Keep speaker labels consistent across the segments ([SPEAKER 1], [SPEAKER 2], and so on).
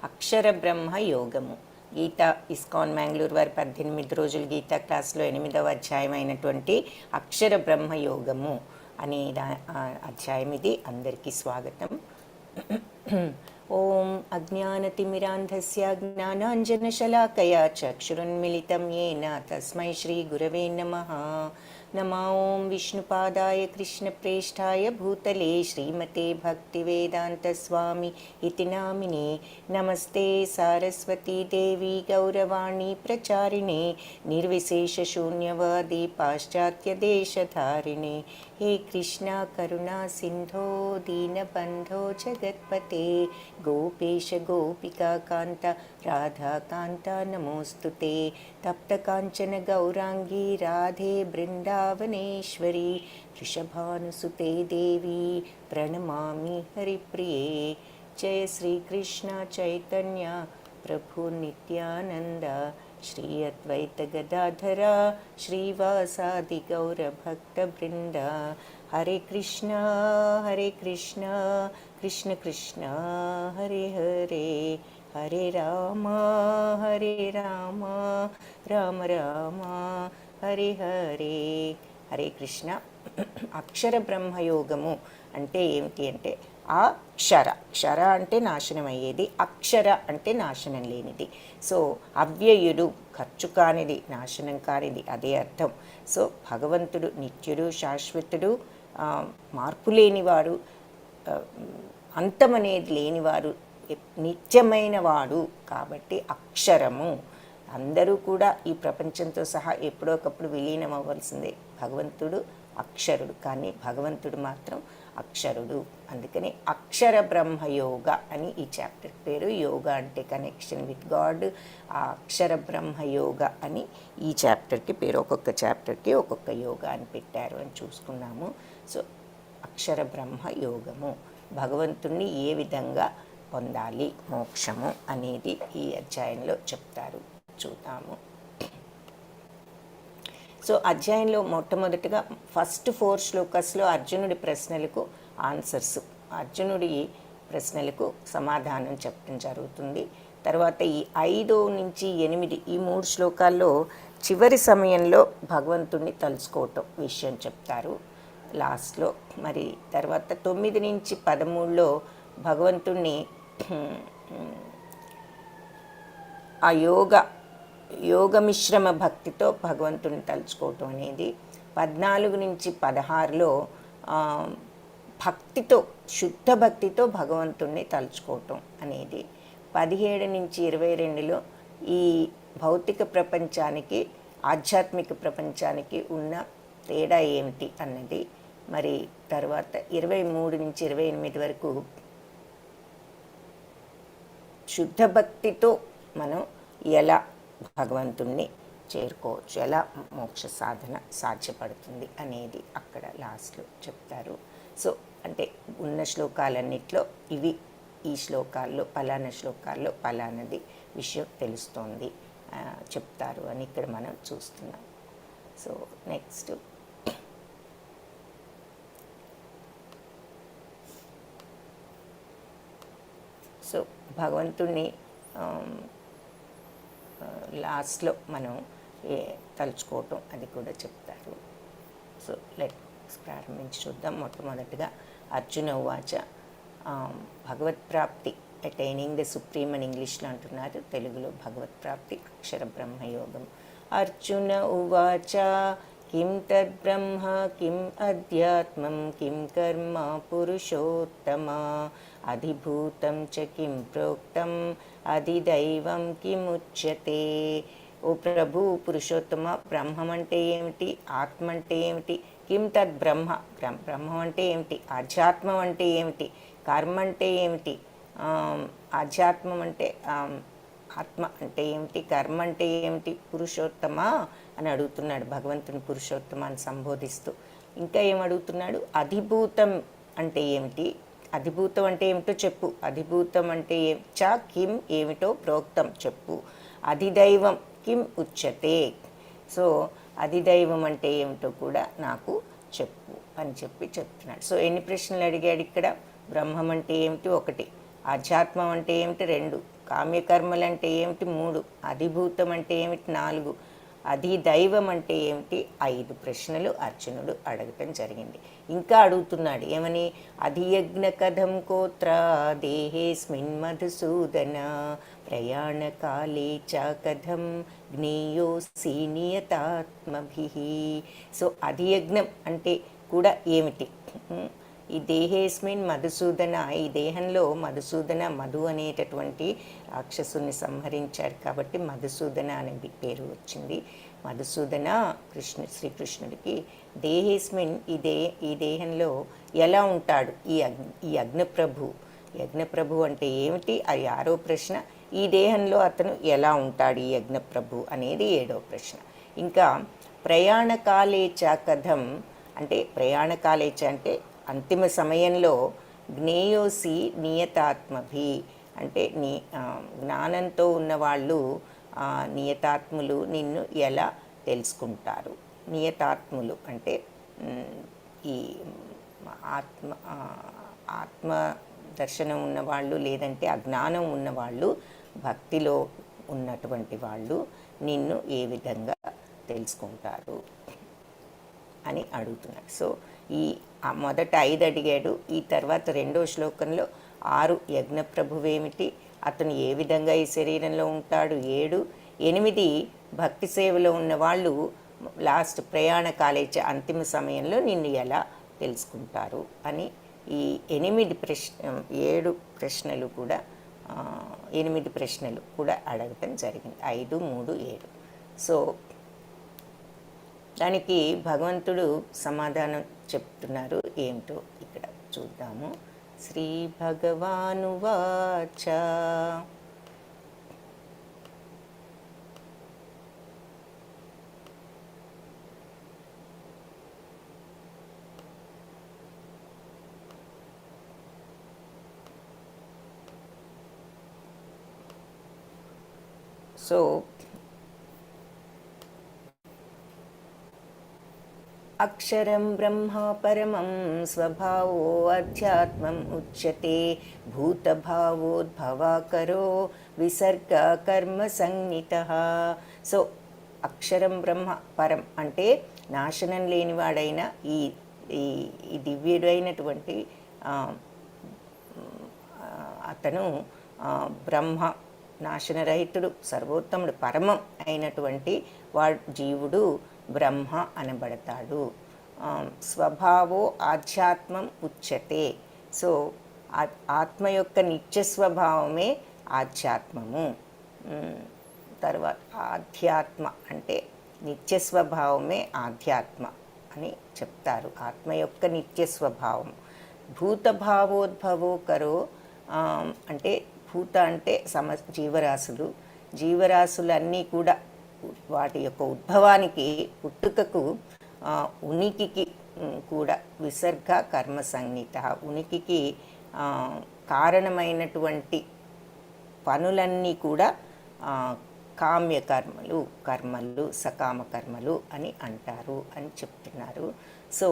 [SPEAKER 1] అక్షర బ్రహ్మ యోగము. గీత ఇస్కాన్ మ్యాంగ్లూర్ వారి 18 రోజుల గీతా క్లాస్లో 8వ అధ్యాయం అయినటువంటి అక్షర బ్రహ్మ యోగము అనే అధ్యాయం ఇది. అందరికీ స్వాగతం. ఓం అజ్ఞానతిమిరాంధస్య జ్ఞానాంజనశలాకయా చక్షురున్మిళితం యేన తస్మై శ్రీ గురవే నమః. నమో ఓం విష్ణుపాదాయ కృష్ణప్రేష్ఠాయ భూతలే శ్రీమతే భక్తివేదాంతస్వామి ఇతి నామినే. నమస్తే సారస్వతీ దేవి గౌరవాణి ప్రచారిణే నిర్విశేషశూన్యవాది పాశ్చాత్యదేశధారిణే. హే కృష్ణ కరుణా సింధో దీనబంధో జగత్పతే గోపేశ గోపికా కాంత రాధాకాంత నమోస్తుతే. తప్తకాంచన గౌరాంగీ రాధే బృందావనేశ్వరి వృషభానుసుతే దేవి ప్రణమామి హరిప్రియే. జయ శ్రీకృష్ణ చైతన్య ప్రభు నిత్యానంద శ్రీ అద్వైత గదాధర శ్రీవాసాది గౌరభక్త బృంద. హరే కృష్ణ కృష్ణ కృష్ణ హరే హరే, హరే రామ రామ రామ హరే హరే. హరే కృష్ణ. అక్షర బ్రహ్మయోగము అంటే ఏమిటి అంటే క్షర అంటే నాశనం అయ్యేది, అక్షర అంటే నాశనం లేనిది. సో అవ్యయుడు, ఖర్చు కానిది, నాశనం కానిది, అదే అర్థం. సో భగవంతుడు నిత్యుడు, శాశ్వతుడు, మార్పు లేనివాడు, అంతమనేది లేనివాడు, నిత్యమైన వాడు. కాబట్టి అక్షరము. అందరూ కూడా ఈ ప్రపంచంతో సహా ఎప్పుడోకప్పుడు విలీనం అవ్వాల్సిందే. భగవంతుడు అక్షరుడు, కానీ భగవంతుడు మాత్రం అక్షరుడు. అందుకని అక్షర బ్రహ్మయోగ అని ఈ చాప్టర్ పేరు. యోగా అంటే కనెక్షన్ విత్ గాడ్. ఆ అక్షర బ్రహ్మయోగ అని ఈ చాప్టర్కి పేరు. ఒక్కొక్క చాప్టర్కి ఒక్కొక్క యోగా అని పెట్టారు అని చూసుకున్నాము. సో అక్షర బ్రహ్మ యోగము, భగవంతుణ్ణి ఏ విధంగా పొందాలి, మోక్షము అనేది ఈ అధ్యాయంలో చెప్తారు. చూద్దాము. సో అధ్యాయంలో మొట్టమొదటిగా ఫస్ట్ 4 శ్లోకాస్లో అర్జునుడి ప్రశ్నలకు ఆన్సర్స్, అర్జునుడి ప్రశ్నలకు సమాధానం చెప్పడం జరుగుతుంది. తర్వాత ఈ 5 నుంచి 8 ఈ 3 శ్లోకాల్లో చివరి సమయంలో భగవంతుణ్ణి తలుచుకోవటం విషయం చెప్తారు లాస్ట్లో. మరి తర్వాత 9 నుంచి 13లో భగవంతుణ్ణి ఆ యోగ మిశ్రమ భక్తితో భగవంతుని తలుచుకోవటం అనేది. 14 నుంచి 16లో భక్తితో, శుద్ధ భక్తితో భగవంతుణ్ణి తలుచుకోవటం అనేది. 17 నుంచి 22లో ఈ భౌతిక ప్రపంచానికి ఆధ్యాత్మిక ప్రపంచానికి ఉన్న తేడా ఏమిటి అన్నది. మరి తర్వాత 23 నుంచి 28 వరకు శుద్ధ భక్తితో మనం ఎలా భగవంతుణ్ణి చేరుకోవచ్చు, ఎలా మోక్ష సాధన సాధ్యపడుతుంది అనేది అక్కడ లాస్ట్లో చెప్తారు. సో అంటే ఉన్న శ్లోకాలన్నిట్లో ఇవి, ఈ శ్లోకాల్లో పలానా శ్లోకాల్లో పలానది విషయం తెలుస్తోంది చెప్తారు అని ఇక్కడ మనం చూస్తున్నాం. సో నెక్స్ట్ సో భగవంతుణ్ణి లాస్ట్లో మనం తలుచుకోవటం అది కూడా చెప్తారు. సో ప్రారంభించి చూద్దాం. మొట్టమొదటిగా అర్జున ఉవాచ. భగవత్ప్రాప్తి, అటైనింగ్ ద సుప్రీం అని ఇంగ్లీష్లో అంటున్నారు, తెలుగులో భగవత్ప్రాప్తి అక్షర బ్రహ్మయోగం. అర్జున ఉవాచ కిం తద్బ్రహ్మ కిం అధ్యాత్మం కిం కర్మ పురుషోత్తమ అధిభూతం చ కిం ప్రోక్తం అధిదైవం కిముచ్యతే. ఓ ప్రభు పురుషోత్తమ, బ్రహ్మం అంటే ఏమిటి, ఆత్మ అంటే ఏమిటి, కిం తద్ బ్రహ్మ, బ్రహ్మం అంటే ఏమిటి, ఆధ్యాత్మం అంటే ఏమిటి, కర్మ అంటే ఏమిటి, ఆధ్యాత్మం అంటే ఆత్మ అంటే ఏమిటి, కర్మ అంటే ఏమిటి, పురుషోత్తమ అని అడుగుతున్నాడు భగవంతుని. పురుషోత్తమ అని సంబోధిస్తూ ఇంకా ఏమడుగుతున్నాడు, అధిభూతం అంటే ఏమిటి, అధిభూతం అంటే ఏమిటో చెప్పు, అధిభూతం అంటే చ కిం ఏమిటో ప్రోక్తం చెప్పు, అధిదైవం కిం ఉచ్యతే. సో అధిదైవం అంటే ఏమిటో కూడా నాకు చెప్పు అని చెప్తున్నాడు. సో ఎన్ని ప్రశ్నలు అడిగాడు ఇక్కడ. బ్రహ్మం అంటే ఏమిటి 1, ఆధ్యాత్మం అంటే ఏమిటి 2, కామ్యకర్మలు అంటే ఏమిటి 3, అధిభూతం అంటే ఏమిటి 4, అధిదైవం అంటే ఏమిటి 5 ప్రశ్నలు అర్జునుడు అడగటం జరిగింది. ఇంకా అడుగుతున్నాడు ఏమని, అధియజ్ఞ కథం కోత్ర దేహేస్మిన్ మధుసూదన ప్రయాణకాలే చ కథం జ్ఞేయోసి నియతాత్మభిః. సో అధియజ్ఞం అంటే కూడా ఏమిటి, ఈ దేహేస్మిన్ మధుసూదన, ఈ దేహంలో మధుసూదన, మధు అనేటటువంటి రాక్షసుని సంహరించారు కాబట్టి మధుసూదన అనే పేరు వచ్చింది. మధుసూదన శ్రీకృష్ణుడికి దేహేస్మిన్, ఈ దేహంలో ఎలా ఉంటాడు ఈ యజ్ఞప్రభు. యజ్ఞప్రభు అంటే ఏమిటి, అది 6వ ప్రశ్న. ఈ దేహంలో అతను ఎలా ఉంటాడు ఈ యజ్ఞప్రభు అనేది 7వ ప్రశ్న. ఇంకా ప్రయాణకాలేచ కథం అంటే, ప్రయాణకాలేచ అంటే అంతిమ సమయంలో జ్ఞేయోసి నియతాత్మభి అంటే జ్ఞానంతో ఉన్నవాళ్ళు నియతాత్ములు నిన్ను ఎలా తెలుసుకుంటారు. నియతాత్ములు అంటే ఈ ఆత్మ దర్శనం ఉన్నవాళ్ళు, లేదంటే అజ్ఞానం ఉన్నవాళ్ళు, భక్తిలో ఉన్నటువంటి వాళ్ళు నిన్ను ఏ విధంగా తెలుసుకుంటారు అని అడుగుతున్నారు. సో ఈ మొదట 5 అడిగాడు, ఈ తర్వాత 2వ శ్లోకంలో 6 యజ్ఞప్రభువేమిటి, అతను ఏ విధంగా ఈ శరీరంలో ఉంటాడు, 7, 8 భక్తి సేవలో ఉన్నవాళ్ళు లాస్ట్ ప్రయాణ కాలేజ అంతిమ సమయంలో నిన్ను ఎలా తెలుసుకుంటారు అని ఈ 7 ప్రశ్నలు కూడా 8 ప్రశ్నలు కూడా అడగటం జరిగింది. 5, 3, 7. సో దానికి భగవంతుడు సమాధానం చెప్తున్నారు. ఏమిటో ఇక్కడ చూద్దాము. శ్రీ భగవానువాచ సో అక్షరం బ్రహ్మ పరమం స్వభావో అధ్యాత్మం ఉచ్యతే భూతభావోద్భవాకరో విసర్గ కర్మ సంజ్ఞితః. సో అక్షరం బ్రహ్మ పరం అంటే నాశనం లేనివాడైన ఈ దివ్యుడైనటువంటి అతను బ్రహ్మ, నాశనరహితుడు, సర్వోత్తముడు, పరమం అయినటువంటి జీవుడు బ్రహ్మ అనబడతాడు. స్వభావో ఆధ్యాత్మం ఉచ్యతే. సో ఆత్మ యొక్క నిత్య స్వభావమే ఆధ్యాత్మము. తర్వాత ఆధ్యాత్మ అంటే నిత్య స్వభావమే ఆధ్యాత్మ అని చెప్తారు. ఆత్మ యొక్క నిత్య స్వభావం. భూతభావోద్భవో కరో అంటే భూత అంటే జీవరాశులన్నీ కూడా వాటి యొక్క ఉద్భవానికి, పుట్టుకకు, ఉనికికి కూడా విసర్గ కర్మ సంజ్ఞిత, ఉనికికి కారణమైనటువంటి పనులన్నీ కూడా కర్మలు సకామ కర్మలు అని అంటారు అని చెప్తున్నారు. సో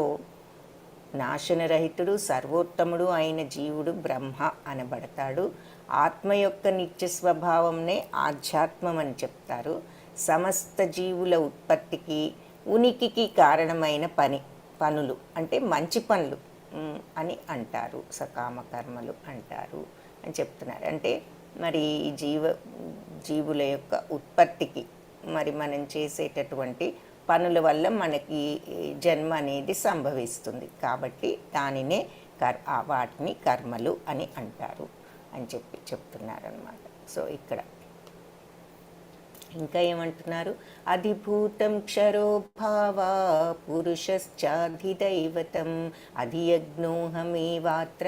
[SPEAKER 1] నాశనరహితుడు, సర్వోత్తముడు అయిన జీవుడు బ్రహ్మ అనబడతాడు. ఆత్మ యొక్క నిత్య స్వభావంనే ఆధ్యాత్మం అని చెప్తారు. సమస్త జీవుల ఉత్పత్తికి, ఉనికికి కారణమైన పనులు అంటే మంచి పనులు అని అంటారు, సకామ కర్మలు అంటారు అని చెప్తున్నారు. అంటే మరి ఈ జీవుల యొక్క ఉత్పత్తికి, మరి మనం చేసేటటువంటి పనుల వల్ల మనకి జన్మ అనేది సంభవిస్తుంది. కాబట్టి దానినే వాటిని కర్మలు అని అంటారు అని చెప్తున్నారనమాట. సో ఇక్కడ ఇంకా ఏమంటున్నారు, అధిభూతం క్షరో భావ పురుషశ్చాధిదైవతం అధియజ్ఞోహమేవాత్ర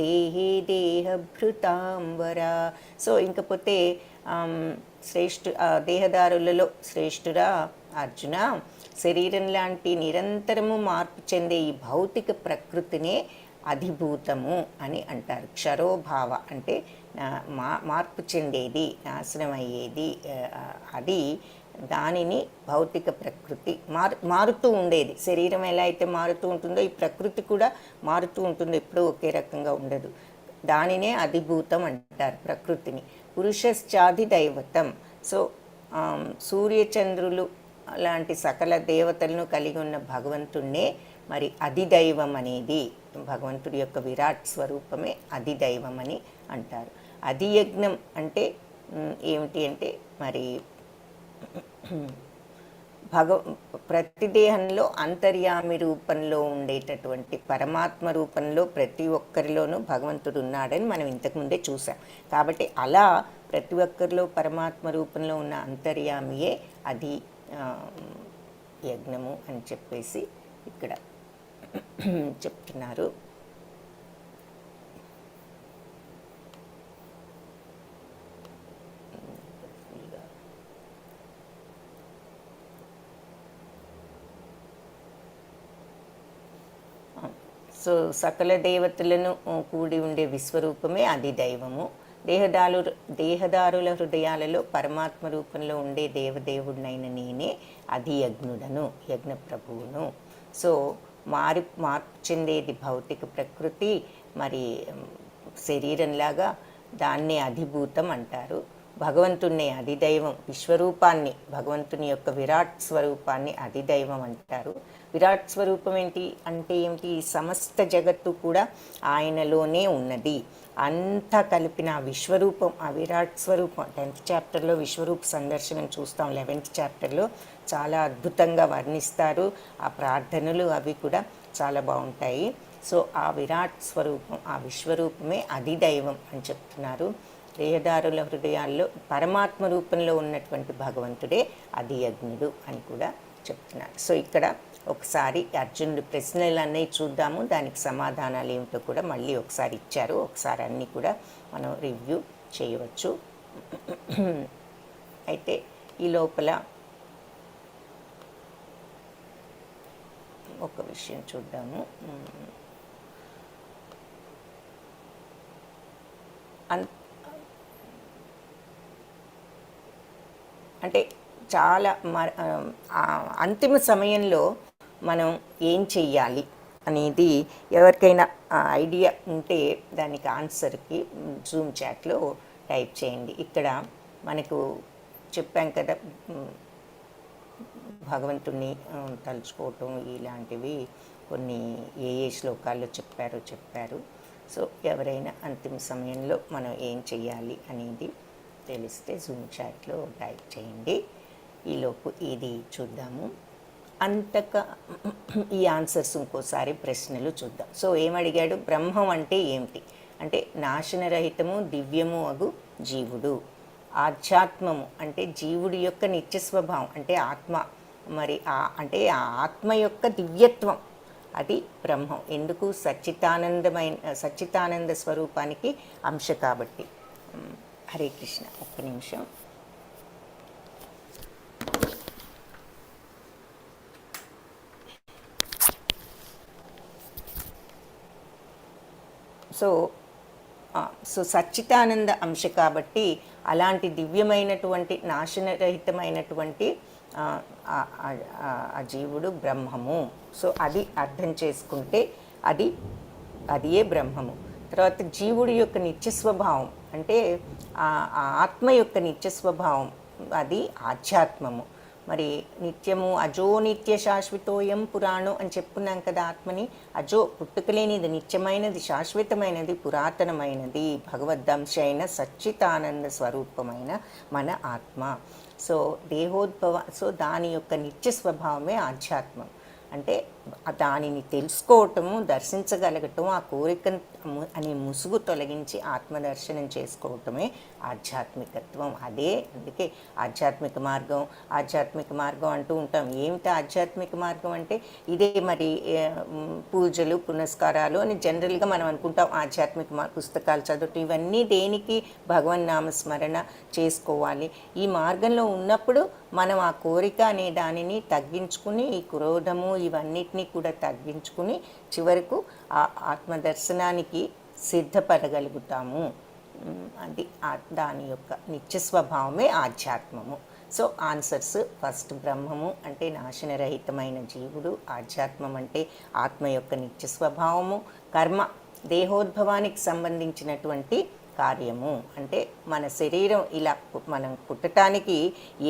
[SPEAKER 1] దేహే దేహభృతాంబర. సో ఇంకపోతే దేహదారులలో శ్రేష్ఠురా అర్జున, శరీరం లాంటి నిరంతరము మార్పు చెందే ఈ భౌతిక ప్రకృతినే అధిభూతము అని అంటారు. క్షరోభావ అంటే మార్పు చెందేది, నాశనం అయ్యేది, అది దానిని భౌతిక ప్రకృతి మారుతూ ఉండేది. శరీరం ఎలా అయితే మారుతూ ఉంటుందో ఈ ప్రకృతి కూడా మారుతూ ఉంటుందో, ఎప్పుడూ ఒకే రకంగా ఉండదు. దానినే అధిభూతం అంటారు ప్రకృతిని. పురుషశ్చాధిదైవతం. సో సూర్యచంద్రులు లాంటి సకల దేవతలను కలిగి ఉన్న భగవంతుణ్ణే మరి అధిదైవం అనేది, భగవంతుడి యొక్క విరాట్ స్వరూపమే అధిదైవం అని అంటారు. అధియజ్ఞం అంటే ఏమిటి అంటే మరి ప్రతి దేహంలో అంతర్యామి రూపంలో ఉండేటటువంటి పరమాత్మ రూపంలో ప్రతి ఒక్కరిలోనూ భగవంతుడు ఉన్నాడని మనం ఇంతకుముందే చూసాం. కాబట్టి అలా ప్రతి ఒక్కరిలో పరమాత్మ రూపంలో ఉన్న అంతర్యామియే అది యజ్ఞము అని చెప్పేసి ఇక్కడ చెప్తున్నారు. సో సకల దేవతలను కూడి ఉండే విశ్వరూపమే అధిదైవము. దేహదారుల హృదయాలలో పరమాత్మ రూపంలో ఉండే దేవదేవుడినైన నేనే అధియజ్ఞుడను, యజ్ఞ ప్రభువును. సో మార్పు చెందేది భౌతిక ప్రకృతి, మరి శరీరంలాగా దాన్నే అధిభూతం అంటారు. భగవంతుణ్ణి అధిదైవం, విశ్వరూపాన్ని, భగవంతుని యొక్క విరాట్ స్వరూపాన్ని అధిదైవం అంటారు. విరాట్ స్వరూపం ఏంటి అంటే ఏమిటి? సమస్త జగత్తు కూడా ఆయనలోనే ఉన్నది. అంతా కలిపిన ఆ విశ్వరూపం, ఆ విరాట్ స్వరూపం 10th చాప్టర్లో విశ్వరూప సందర్శనం చూస్తాం. 11th చాప్టర్లో చాలా అద్భుతంగా వర్ణిస్తారు. ఆ ప్రార్థనలు అవి కూడా చాలా బాగుంటాయి. సో ఆ విరాట్ స్వరూపం, ఆ విశ్వరూపమే అధిదైవం అని చెప్తున్నారు. దేహదారుల హృదయాల్లో పరమాత్మ రూపంలో ఉన్నటువంటి భగవంతుడే అధియజ్ఞుడు అని కూడా చెప్తున్నారు. సో ఇక్కడ ఒకసారి అర్జునుడి ప్రశ్నలు అన్నీ చూద్దాము, దానికి సమాధానాలు ఏమిటో కూడా మళ్ళీ ఒకసారి ఇచ్చారు. ఒకసారి అన్నీ కూడా మనం రివ్యూ చేయవచ్చు. అయితే ఈ లోపల ఒక విషయం చూద్దాము. అంటే చాలా అంతిమ సమయంలో మనం ఏం చెయ్యాలి అనేది ఎవరికైనా ఐడియా ఉంటే దానికి ఆన్సర్కి జూమ్ చాట్లో టైప్ చేయండి. ఇక్కడ మనకు చెప్పాం కదా, భగవంతుణ్ణి తలుచుకోవటం ఇలాంటివి కొన్ని ఏ శ్లోకాల్లో చెప్పారు. సో ఎవరైనా అంతిమ సమయంలో మనం ఏం చెయ్యాలి అనేది తెలిస్తే జూమ్ చాట్లో టైప్ చేయండి. ఈలోపు ఇది చూద్దాము. ఈ ఆన్సర్స్ ఇంకోసారి ప్రశ్నలు చూద్దాం. సో ఏమడిగాడు? బ్రహ్మం అంటే ఏమిటి అంటే నాశనరహితము దివ్యము అగు జీవుడు. ఆధ్యాత్మము అంటే జీవుడి యొక్క నిత్య స్వభావం అంటే ఆత్మ. మరి అంటే ఆ ఆత్మ యొక్క దివ్యత్వం అది బ్రహ్మం. ఎందుకు? సచ్చితానంద స్వరూపానికి అంశ కాబట్టి. హరే కృష్ణ. ఒక్క నిమిషం. సో సచ్చితానంద అంశ కాబట్టి అలాంటి దివ్యమైనటువంటి నాశనరహితమైనటువంటి ఆ జీవుడు బ్రహ్మము. సో అది అర్థం చేసుకుంటే అదియే బ్రహ్మము. తర్వాత జీవుడి యొక్క నిత్య స్వభావం అంటే ఆ ఆత్మ యొక్క నిత్య స్వభావం అది ఆధ్యాత్మము. మరి నిత్యము అజో నిత్య శాశ్వతోయం పురాణం అని చెప్పుకున్నాం కదా. ఆత్మని అజో పుట్టుకలేనిది, నిత్యమైనది, శాశ్వతమైనది, పురాతనమైనది, భగవద్దంశ అయిన సచ్చితానంద స్వరూపమైన మన ఆత్మ. సో సో దాని యొక్క నిత్య స్వభావమే ఆధ్యాత్మం. అంటే దానిని తెలుసుకోవటము, దర్శించగలగటం, ఆ కోరిక అనే ముసుగు తొలగించి ఆత్మదర్శనం చేసుకోవటమే ఆధ్యాత్మికత్వం. అదే అందుకే ఆధ్యాత్మిక మార్గం అంటూ ఉంటాం. ఏమిటి ఆధ్యాత్మిక మార్గం అంటే ఇదే. మరి పూజలు పునస్కారాలు అని జనరల్గా మనం అనుకుంటాం. ఆధ్యాత్మిక పుస్తకాలు చదవటం ఇవన్నీ దేనికి? భగవన్ నామస్మరణ చేసుకోవాలి. ఈ మార్గంలో ఉన్నప్పుడు మనం ఆ కోరిక అనే దానిని తగ్గించుకుని, ఈ క్రోధము ఇవన్నిటినీ కూడా తగ్గించుకుని చివరకు ఆ ఆత్మదర్శనానికి సిద్ధపడగలుగుతాము. అది దాని యొక్క నిత్య స్వభావమే ఆధ్యాత్మము. సో ఆన్సర్స్: ఫస్ట్ బ్రహ్మము అంటే నాశనరహితమైన జీవుడు, ఆధ్యాత్మం అంటే ఆత్మ యొక్క నిత్య స్వభావము, కర్మ దేహోద్భవానికి సంబంధించినటువంటి కార్యము. అంటే మన శరీరం ఇలా మనం పుట్టడానికి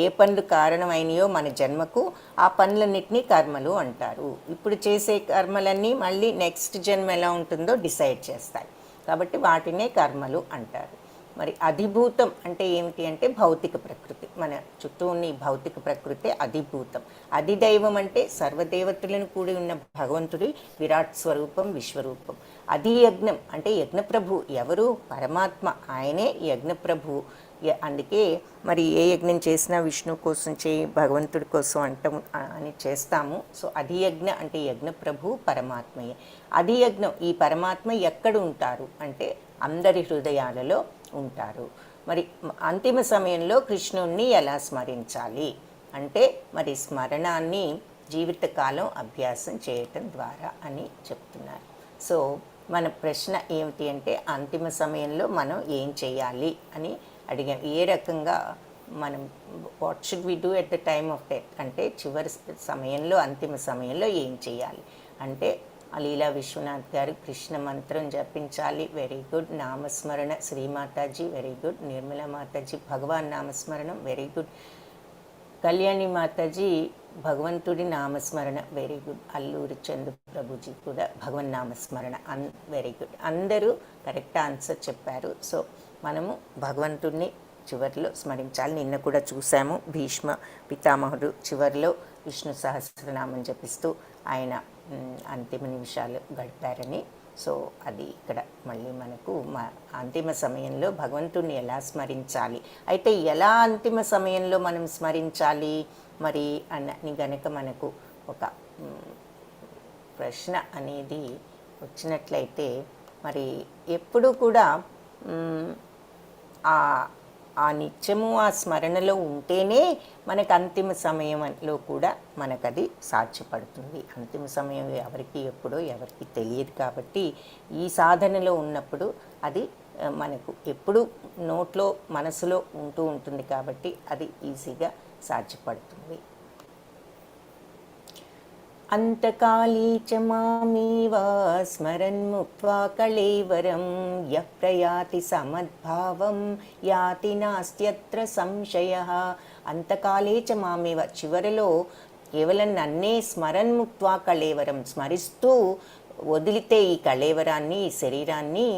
[SPEAKER 1] ఏ పనులు కారణమైనయో మన జన్మకు, ఆ పనులన్నిటినీ కర్మలు అంటారు. ఇప్పుడు చేసే కర్మలన్నీ మళ్ళీ నెక్స్ట్ జన్మ ఎలా ఉంటుందో డిసైడ్ చేస్తాయి. కాబట్టి వాటినే కర్మలు అంటారు. మరి అధిభూతం అంటే ఏమిటి అంటే భౌతిక ప్రకృతి. మన చుట్టూ ఉన్న ఈ భౌతిక ప్రకృతి అధిభూతం. అధిదైవం అంటే సర్వదేవతలను కూడి ఉన్న భగవంతుడి విరాట్ స్వరూపం, విశ్వరూపం. అధియజ్ఞం అంటే యజ్ఞప్రభు. ఎవరు? పరమాత్మ. ఆయనే యజ్ఞప్రభు. అందుకే మరి ఏ యజ్ఞం చేసినా విష్ణు కోసం చేయి, భగవంతుడి కోసం అంటాం అని చేస్తాము. సో అధియజ్ఞ అంటే యజ్ఞప్రభు పరమాత్మయే. అధియజ్ఞం ఈ పరమాత్మ ఎక్కడ ఉంటారు అంటే అందరి హృదయాలలో ఉంటారు. మరి అంతిమ సమయంలో కృష్ణుణ్ణి ఎలా స్మరించాలి అంటే మరి స్మరణాన్ని జీవితకాలం అభ్యాసం చేయటం ద్వారా అని చెప్తున్నారు. సో మన ప్రశ్న ఏమిటి అంటే అంతిమ సమయంలో మనం ఏం చేయాలి అని అడిగాం. ఏ రకంగా మనం what should we do at the time of death అంటే చివరి సమయంలో, అంతిమ సమయంలో ఏం చేయాలి అంటే లీలా విశ్వనాథ్ గారు కృష్ణ మంత్రం జపించాలి. Very good. నామస్మరణ శ్రీమాతాజీ వెరీ గుడ్. నిర్మలా మాతాజీ భగవాన్ నామస్మరణం వెరీ గుడ్. కళ్యాణి మాతాజీ భగవంతుడి నామస్మరణ వెరీ గుడ్. అల్లూరి చంద్ర ప్రభుజీ కూడా భగవన్ నామస్మరణ వెరీ గుడ్. అందరూ కరెక్ట్ ఆన్సర్ చెప్పారు. సో మనము భగవంతుడిని చివరిలో స్మరించాలి. నిన్న కూడా చూసాము భీష్మ పితామహుడు చివరిలో విష్ణు సహస్రనామం జపిస్తూ ఆయన అంతిమ నిమిషాలు గడిపారని. సో అది ఇక్కడ మళ్ళీ మనకు అంతిమ సమయంలో భగవంతుడిని ఎలా స్మరించాలి, అయితే ఎలా అంతిమ సమయంలో మనం స్మరించాలి మరి అని గనక మనకు ఒక ప్రశ్న అనేది వచ్చినట్లయితే మరి ఎప్పుడు కూడా ఆ నిత్యము ఆ స్మరణలో ఉంటేనే మనకు అంతిమ సమయంలో కూడా మనకు అది సాధ్యపడుతుంది. అంతిమ సమయం ఎవరికి ఎప్పుడో ఎవరికి తెలియదు కాబట్టి ఈ సాధనలో ఉన్నప్పుడు అది మనకు ఎప్పుడు నోట్లో మనసులో ఉంటూ ఉంటుంది కాబట్టి అది ఈజీగా సాధ్యపడుతుంది. అంతకాళీ చ మామేవ స్మరన్ముక్త్వా కళేవరం యః ప్రయాతి సమద్భావం యాతి నాస్త్యత్ర సంశయః. అంతకాలే చ మామేవ చివరిలో కేవలం నన్నే స్మరన్ముక్త్వా కళేవరం స్మరిస్తూ వదిలితే ఈ కళేవరాన్ని, ఈ శరీరాన్ని,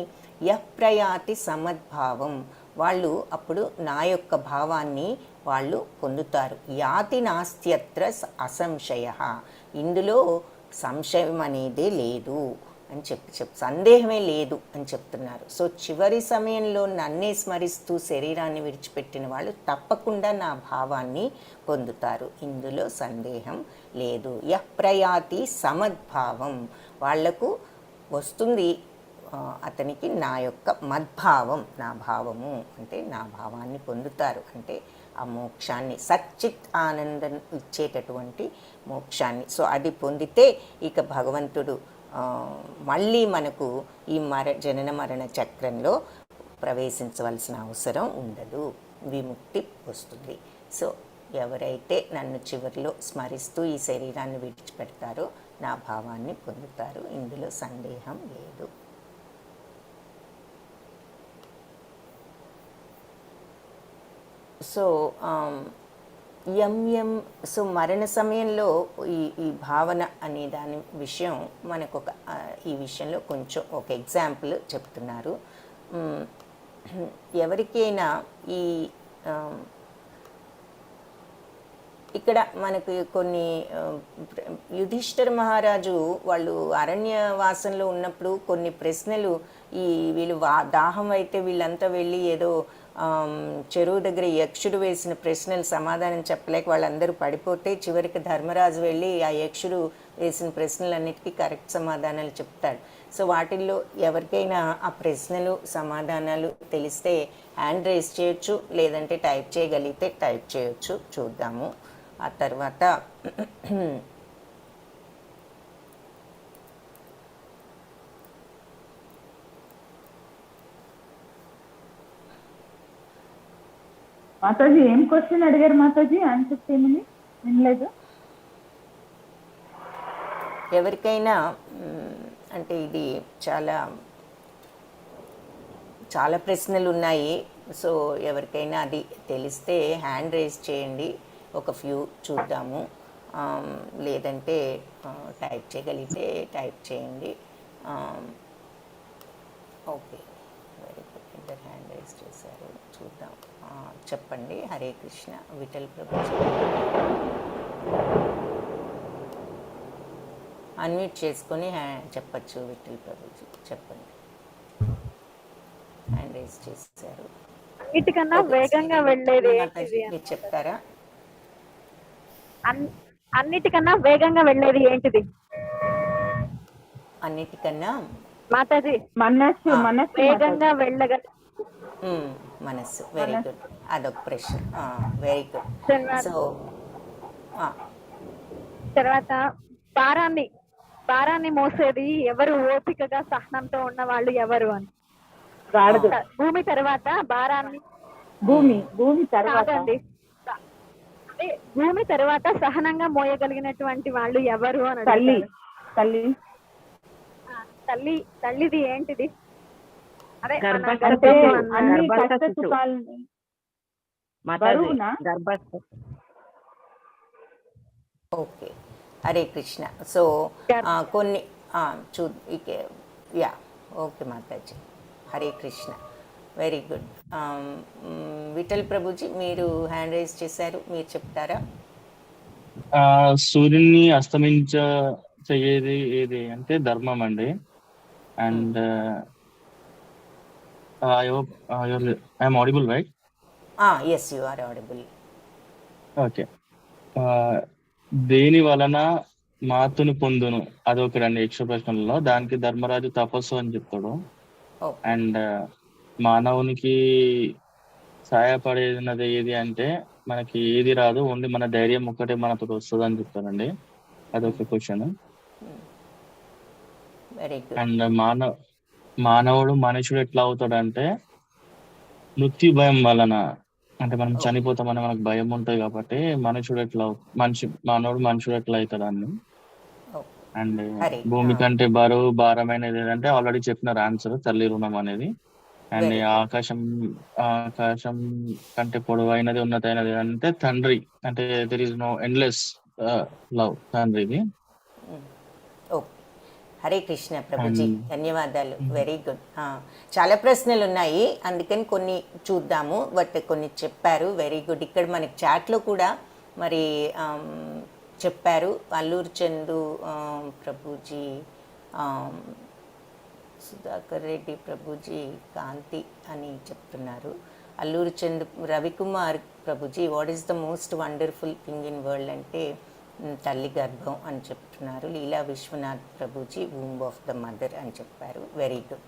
[SPEAKER 1] యః ప్రయాతి సమద్భావం వాళ్ళు అప్పుడు నా యొక్క భావాన్ని వాళ్ళు పొందుతారు. యాతి నాస్త్యత్ర అసంశయః ఇందులో సంశయం అనేదే లేదు అని సందేహమే లేదు అని చెప్తున్నారు. సో చివరి సమయంలో నన్నే స్మరిస్తూ శరీరాన్ని విడిచిపెట్టిన వాళ్ళు తప్పకుండా నా భావాన్ని పొందుతారు. ఇందులో సందేహం లేదు. యః ప్రయాతి సమద్భావం వాళ్లకు వస్తుంది అతనికి నా యొక్క మద్భావం, నా భావము అంటే నా భావాన్ని పొందుతారు. అంటే ఆ మోక్షాన్ని, సచ్చిత్ ఆనందం ఇచ్చేటటువంటి మోక్షాన్ని. సో అది పొందితే ఇక భగవంతుడు మళ్ళీ మనకు ఈ జనన మరణ చక్రంలో ప్రవేశించవలసిన అవసరం ఉండదు, విముక్తి వస్తుంది. సో ఎవరైతే నన్ను చివరిలో స్మరిస్తూ ఈ శరీరాన్ని విడిచిపెడతారో నా భావాన్ని పొందుతారు. ఇందులో సందేహం లేదు. సో సో మరణ సమయంలో ఈ భావన అనే దాని విషయం మనకు ఈ విషయంలో కొంచెం ఒక ఎగ్జాంపుల్ చెప్తున్నారు. ఎవరికైనా ఈ ఇక్కడ మనకు కొన్ని యుధిష్ఠిర మహారాజు వాళ్ళు అరణ్యవాసంలో ఉన్నప్పుడు కొన్ని ప్రశ్నలు వీళ్ళు దాహం అయితే వీళ్ళంతా వెళ్ళి ఏదో చెరువు దగ్గర యక్షుడు వేసిన ప్రశ్నలు సమాధానం చెప్పలేక వాళ్ళందరూ పడిపోతే చివరికి ధర్మరాజు వెళ్ళి ఆ యక్షుడు వేసిన ప్రశ్నలన్నిటికీ కరెక్ట్ సమాధానాలు చెప్తాడు. సో వాటిల్లో ఎవరికైనా ఆ ప్రశ్నలు సమాధానాలు తెలిస్తే హ్యాండ్ రేస్ చేయొచ్చు, లేదంటే టైప్ చేయగలిగితే టైప్ చేయొచ్చు. చూద్దాము. ఆ తర్వాత
[SPEAKER 2] మాతాజీ ఏం క్వశ్చన్ అడిగారు మాతాజీ? ఆన్సర్ చేయమని వినలేదు.
[SPEAKER 1] ఎవరికైనా అంటే ఇది చాలా చాలా ప్రశ్నలు ఉన్నాయి. సో ఎవరికైనా అది తెలిస్తే హ్యాండ్ రేస్ చేయండి, ఒక ఫ్యూ చూద్దాము. లేదంటే టైప్ చేయగలిగితే టైప్ చేయండి. ఓకే, వెరీ గుడ్, ఇద్దరు హ్యాండ్ రేస్ చేశారు, చూద్దాం. చెప్పండి. హరే కృష్ణ. విఠల్ ప్రభుజీ అన్మ్యూట్ చేసుకొని చెప్పచ్చు. విఠల్ ప్రభుజీ చెప్పండి. హ్యాండ్ రేస్ చేశారు.
[SPEAKER 3] అన్నిటికన్నా వేగంగా వెళ్ళేది ఏంటిది?
[SPEAKER 1] మీరు చెప్తారా?
[SPEAKER 3] అన్నిటికన్నా వేగంగా వెళ్ళేది ఏంటిది
[SPEAKER 1] అన్నిటికన్నా?
[SPEAKER 3] మాతాజీ,
[SPEAKER 2] మనస్సు. మనస్సు
[SPEAKER 3] వేగంగా వెళ్ళగల
[SPEAKER 1] మనస్సు. వెరీ గుడ్, అదొక ప్రశ్న. Very good. సో
[SPEAKER 3] తర్వాత భారాన్ని మోసేది ఎవరు? ఓపికగా సహనంతో ఉన్న వాళ్ళు ఎవరు అని.
[SPEAKER 2] గాడిద.
[SPEAKER 3] భూమి తర్వాత భారాన్ని
[SPEAKER 2] భూమి తర్వాత
[SPEAKER 3] కాదండి, అదే భూమి తర్వాత సహనంగా మోయగలిగినటువంటి వాళ్ళు ఎవరు అని
[SPEAKER 2] తల్లి.
[SPEAKER 3] అడుగుతారు. తల్లిది ఏంటిది? అదే మన
[SPEAKER 2] అంటే
[SPEAKER 3] గర్భము
[SPEAKER 2] అన్ని
[SPEAKER 3] అన్నారు.
[SPEAKER 2] కష్ట సుఖాలు బరువునా?
[SPEAKER 1] ఓకే, హరే కృష్ణ. సో కొన్ని yeah, okay Mataji, Hare Krishna. Very good. Vithal Prabhuji మీరు హ్యాండ్ రైజ్ చేశారు, మీరు చెప్తారా?
[SPEAKER 4] సూర్యుని చెయ్యేది ఏది అంటే ధర్మం అండి. And I'm audible right?
[SPEAKER 1] Yes, you are audible.
[SPEAKER 4] Okay. దేని వలన మాతును పొందును అదొక రెండు యక్ష ప్రశ్నలలో, దానికి ధర్మరాజు తపస్సు అని చెప్తాడు. అండ్ మానవునికి సహాయపడేది ఏది అంటే మనకి ఏది రాదు, ఓన్లీ మన ధైర్యం ఒక్కటే మనతో వస్తుంది అని చెప్తానండి. అదొక క్వశ్చన్. అండ్ మానవుడు మనుషుడు ఎట్లా అవుతాడంటే మృత్యు భయం వలన, అంటే మనం చనిపోతామని మనకు భయం ఉంటుంది కాబట్టి మానవుడు మనుషుడు ఎట్లా అవుతాడని. అండ్ భూమి కంటే భారమైనది ఏదంటే ఆల్రెడీ చెప్పినారు ఆన్సర్, తల్లి రుణం అనేది. అండ్ ఆకాశం కంటే పొడవైనది ఉన్నతైనది అంటే తండ్రి, అంటే there is no endless love, తండ్రిది.
[SPEAKER 1] హరే కృష్ణ ప్రభుజీ, ధన్యవాదాలు. Very good. చాలా ప్రశ్నలు ఉన్నాయి, అందుకని కొన్ని చూద్దాము, బట్ కొన్ని చెప్పారు. Very good. ఇక్కడ మనకి చాట్లో కూడా మరి చెప్పారు. అల్లూరు చందు ప్రభుజీ, సుధాకర్ రెడ్డి ప్రభుజీ, కాంతి అని చెప్తున్నారు. Alluri Chand Ravikumar Prabhuji, what is the most wonderful thing in world అంటే తల్లి గర్భం అని చెప్తున్నారు. లీలా Vishwanath Prabhuji, womb of the mother అని చెప్పారు. వెరీ గుడ్,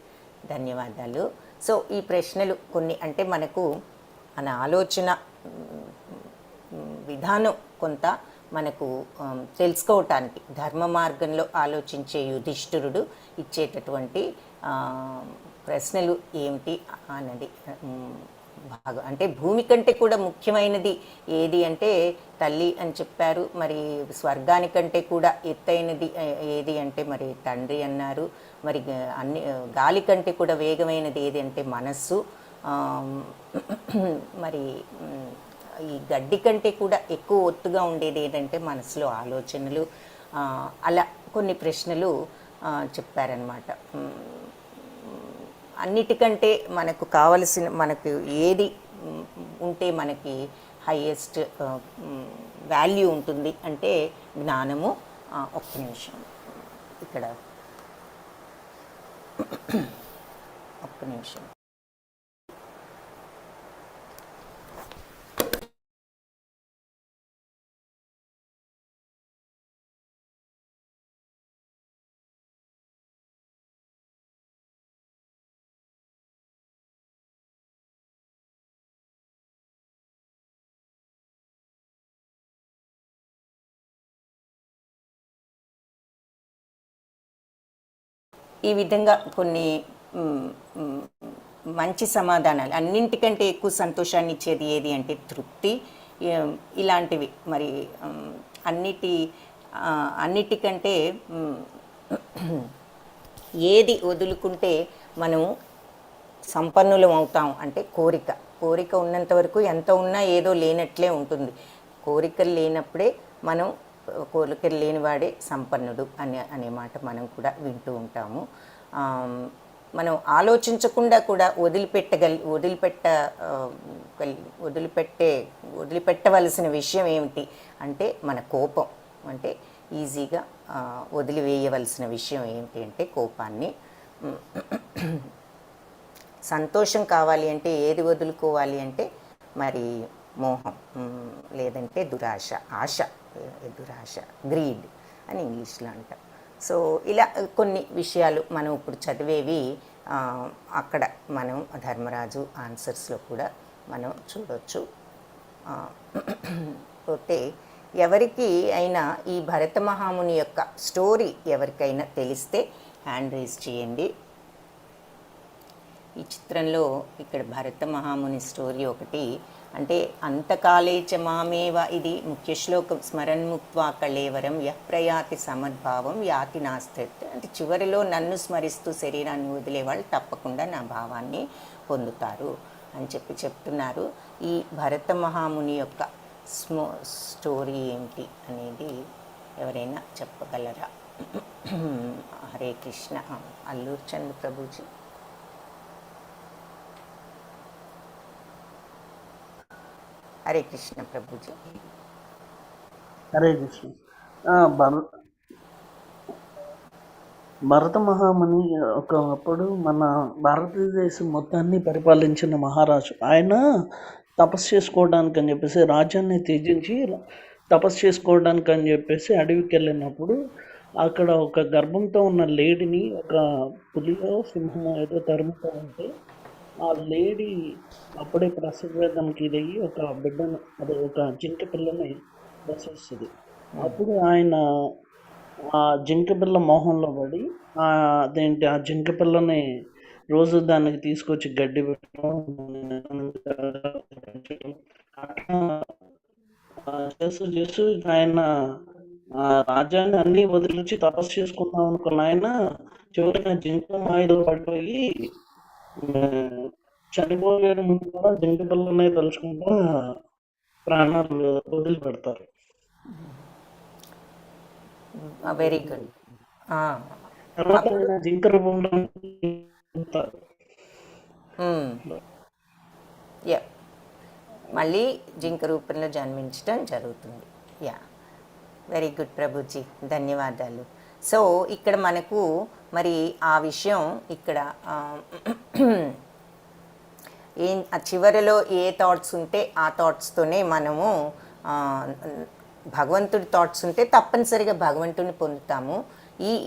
[SPEAKER 1] ధన్యవాదాలు. సో ఈ ప్రశ్నలు కొన్ని అంటే మనకు మన ఆలోచన విధానం కొంత మనకు తెలుసుకోవటానికి, ధర్మ మార్గంలో ఆలోచించే యుధిష్ఠిరుడు ఇచ్చేటటువంటి ప్రశ్నలు ఏమిటి అన్నది బాగా, అంటే భూమి కంటే కూడా ముఖ్యమైనది ఏది అంటే తల్లి అని చెప్పారు. మరి స్వర్గానికంటే కూడా ఎత్తైనది ఏది అంటే మరి తండ్రి అన్నారు. మరి గాలి కంటే కూడా వేగమైనది ఏది అంటే మనస్సు. మరి ఈ గడ్డి కంటే కూడా ఎక్కువ ఒత్తుగా ఉండేది ఏదంటే మనసులో ఆలోచనలు. అలా కొన్ని ప్రశ్నలు చెప్పారనమాట. అన్నిటికంటే మనకు కావలసిన, మనకు ఏది ఉంటే మనకి హైయెస్ట్ వాల్యూ ఉంటుంది అంటే జ్ఞానము. ఒక్క నిమిషం ఇక్కడ, ఒక్క నిమిషం. ఈ విధంగా కొన్ని మంచి సమాధానాలు, అన్నింటికంటే ఎక్కువ సంతోషాన్ని ఇచ్చేది ఏది అంటే తృప్తి. ఇలాంటివి మరి అన్నిటికంటే ఏది వదులుకుంటే మనము సంపన్నులం అవుతాం అంటే కోరిక ఉన్నంత వరకు ఎంత ఉన్నా ఏదో లేనట్లే ఉంటుంది. కోరికలు లేనప్పుడే మనం, కోరికలు లేనివాడే సంపన్నుడు అనే మాట మనం కూడా వింటూ ఉంటాము. మనం ఆలోచించకుండా కూడా వదిలిపెట్టవలసిన విషయం ఏమిటి అంటే మన కోపం. అంటే ఈజీగా వదిలివేయవలసిన విషయం ఏమిటి అంటే కోపాన్ని. సంతోషం కావాలి అంటే ఏది వదులుకోవాలి అంటే మరి మోహం, లేదంటే దురాశ, గ్రీడ్ అని ఇంగ్లీష్లో అంటాం. సో ఇలా కొన్ని విషయాలు మనం ఇప్పుడు చదివేవి అక్కడ మనం ధర్మరాజు ఆన్సర్స్లో కూడా మనం చూడవచ్చు. పోతే ఎవరికి అయినా ఈ భరత మహాముని యొక్క స్టోరీ ఎవరికైనా తెలిస్తే హ్యాండ్ రైజ్ చేయండి. ఈ చిత్రంలో ఇక్కడ భరత మహాముని స్టోరీ ఒకటి, అంటే అంతకాలే చ మామేవ, ఇది ముఖ్య శ్లోకం. స్మరణ్ముక్త్వా కళేవరం యః ప్రయాతి సమద్భావం యాతి నాస్త్యత్. అంటే చివరిలో నన్ను స్మరిస్తూ శరీరాన్ని వదిలేవాళ్ళు తప్పకుండా నా భావాన్ని పొందుతారు అని చెప్తున్నారు. ఈ భరత మహాముని యొక్క స్టోరీ ఏంటి అనేది ఎవరైనా చెప్పగలరా? హరే కృష్ణ. అల్లూర్ చంద్ ప్రభుజీ. హరే కృష్ణ ప్రభుజీ.
[SPEAKER 5] హరే కృష్ణ. భరత మహాముని ఒకప్పుడు మన భారతదేశం మొత్తాన్ని పరిపాలించిన మహారాజు. ఆయన తపస్సు చేసుకోవడానికి అని చెప్పేసి రాజ్యాన్ని త్యజించి తపస్సు చేసుకోవడానికి అని చెప్పేసి అడవికి వెళ్ళినప్పుడు అక్కడ ఒక గర్భంతో ఉన్న లేడీని ఒక పులియో సింహమో ఏదో తరుముతూ ఉంటే ఆ లేడీ అప్పుడే ప్రసవేదానికి ఇదయ్యి ఒక బిడ్డను, అదే ఒక జింక పిల్లని ప్రసవిస్తుంది. అప్పుడు ఆయన ఆ జింక పిల్ల మోహంలో పడి ఆ జింక పిల్లని రోజు దానికి తీసుకొచ్చి గడ్డి పెట్టడం చేస్తూ ఆయన రాజ్యాన్ని అన్ని వదిలించి తపస్సు చేసుకుందాం అనుకున్న ఆయన చివరిగా జింక మాయలో పడిపోయి చనిపోయే ముందు కూడా జింక పిల్లనే తలుచుకుంటా ప్రాణాలు వదిలిపెడతారు.
[SPEAKER 1] Very good.
[SPEAKER 5] తర్వాత ఆయన జింక రూపంలో
[SPEAKER 1] మళ్ళీ జింక రూపంలో జన్మించడం జరుగుతుంది. వెరీ గుడ్ ప్రభుజీ, ధన్యవాదాలు. సో ఇక్కడ మనకు మరి ఆ విషయం ఇక్కడ చివరిలో ఏ థాట్స్ ఉంటే ఆ థాట్స్తోనే మనము భగవంతుడి థాట్స్ ఉంటే తప్పనిసరిగా భగవంతుడిని పొందుతాము.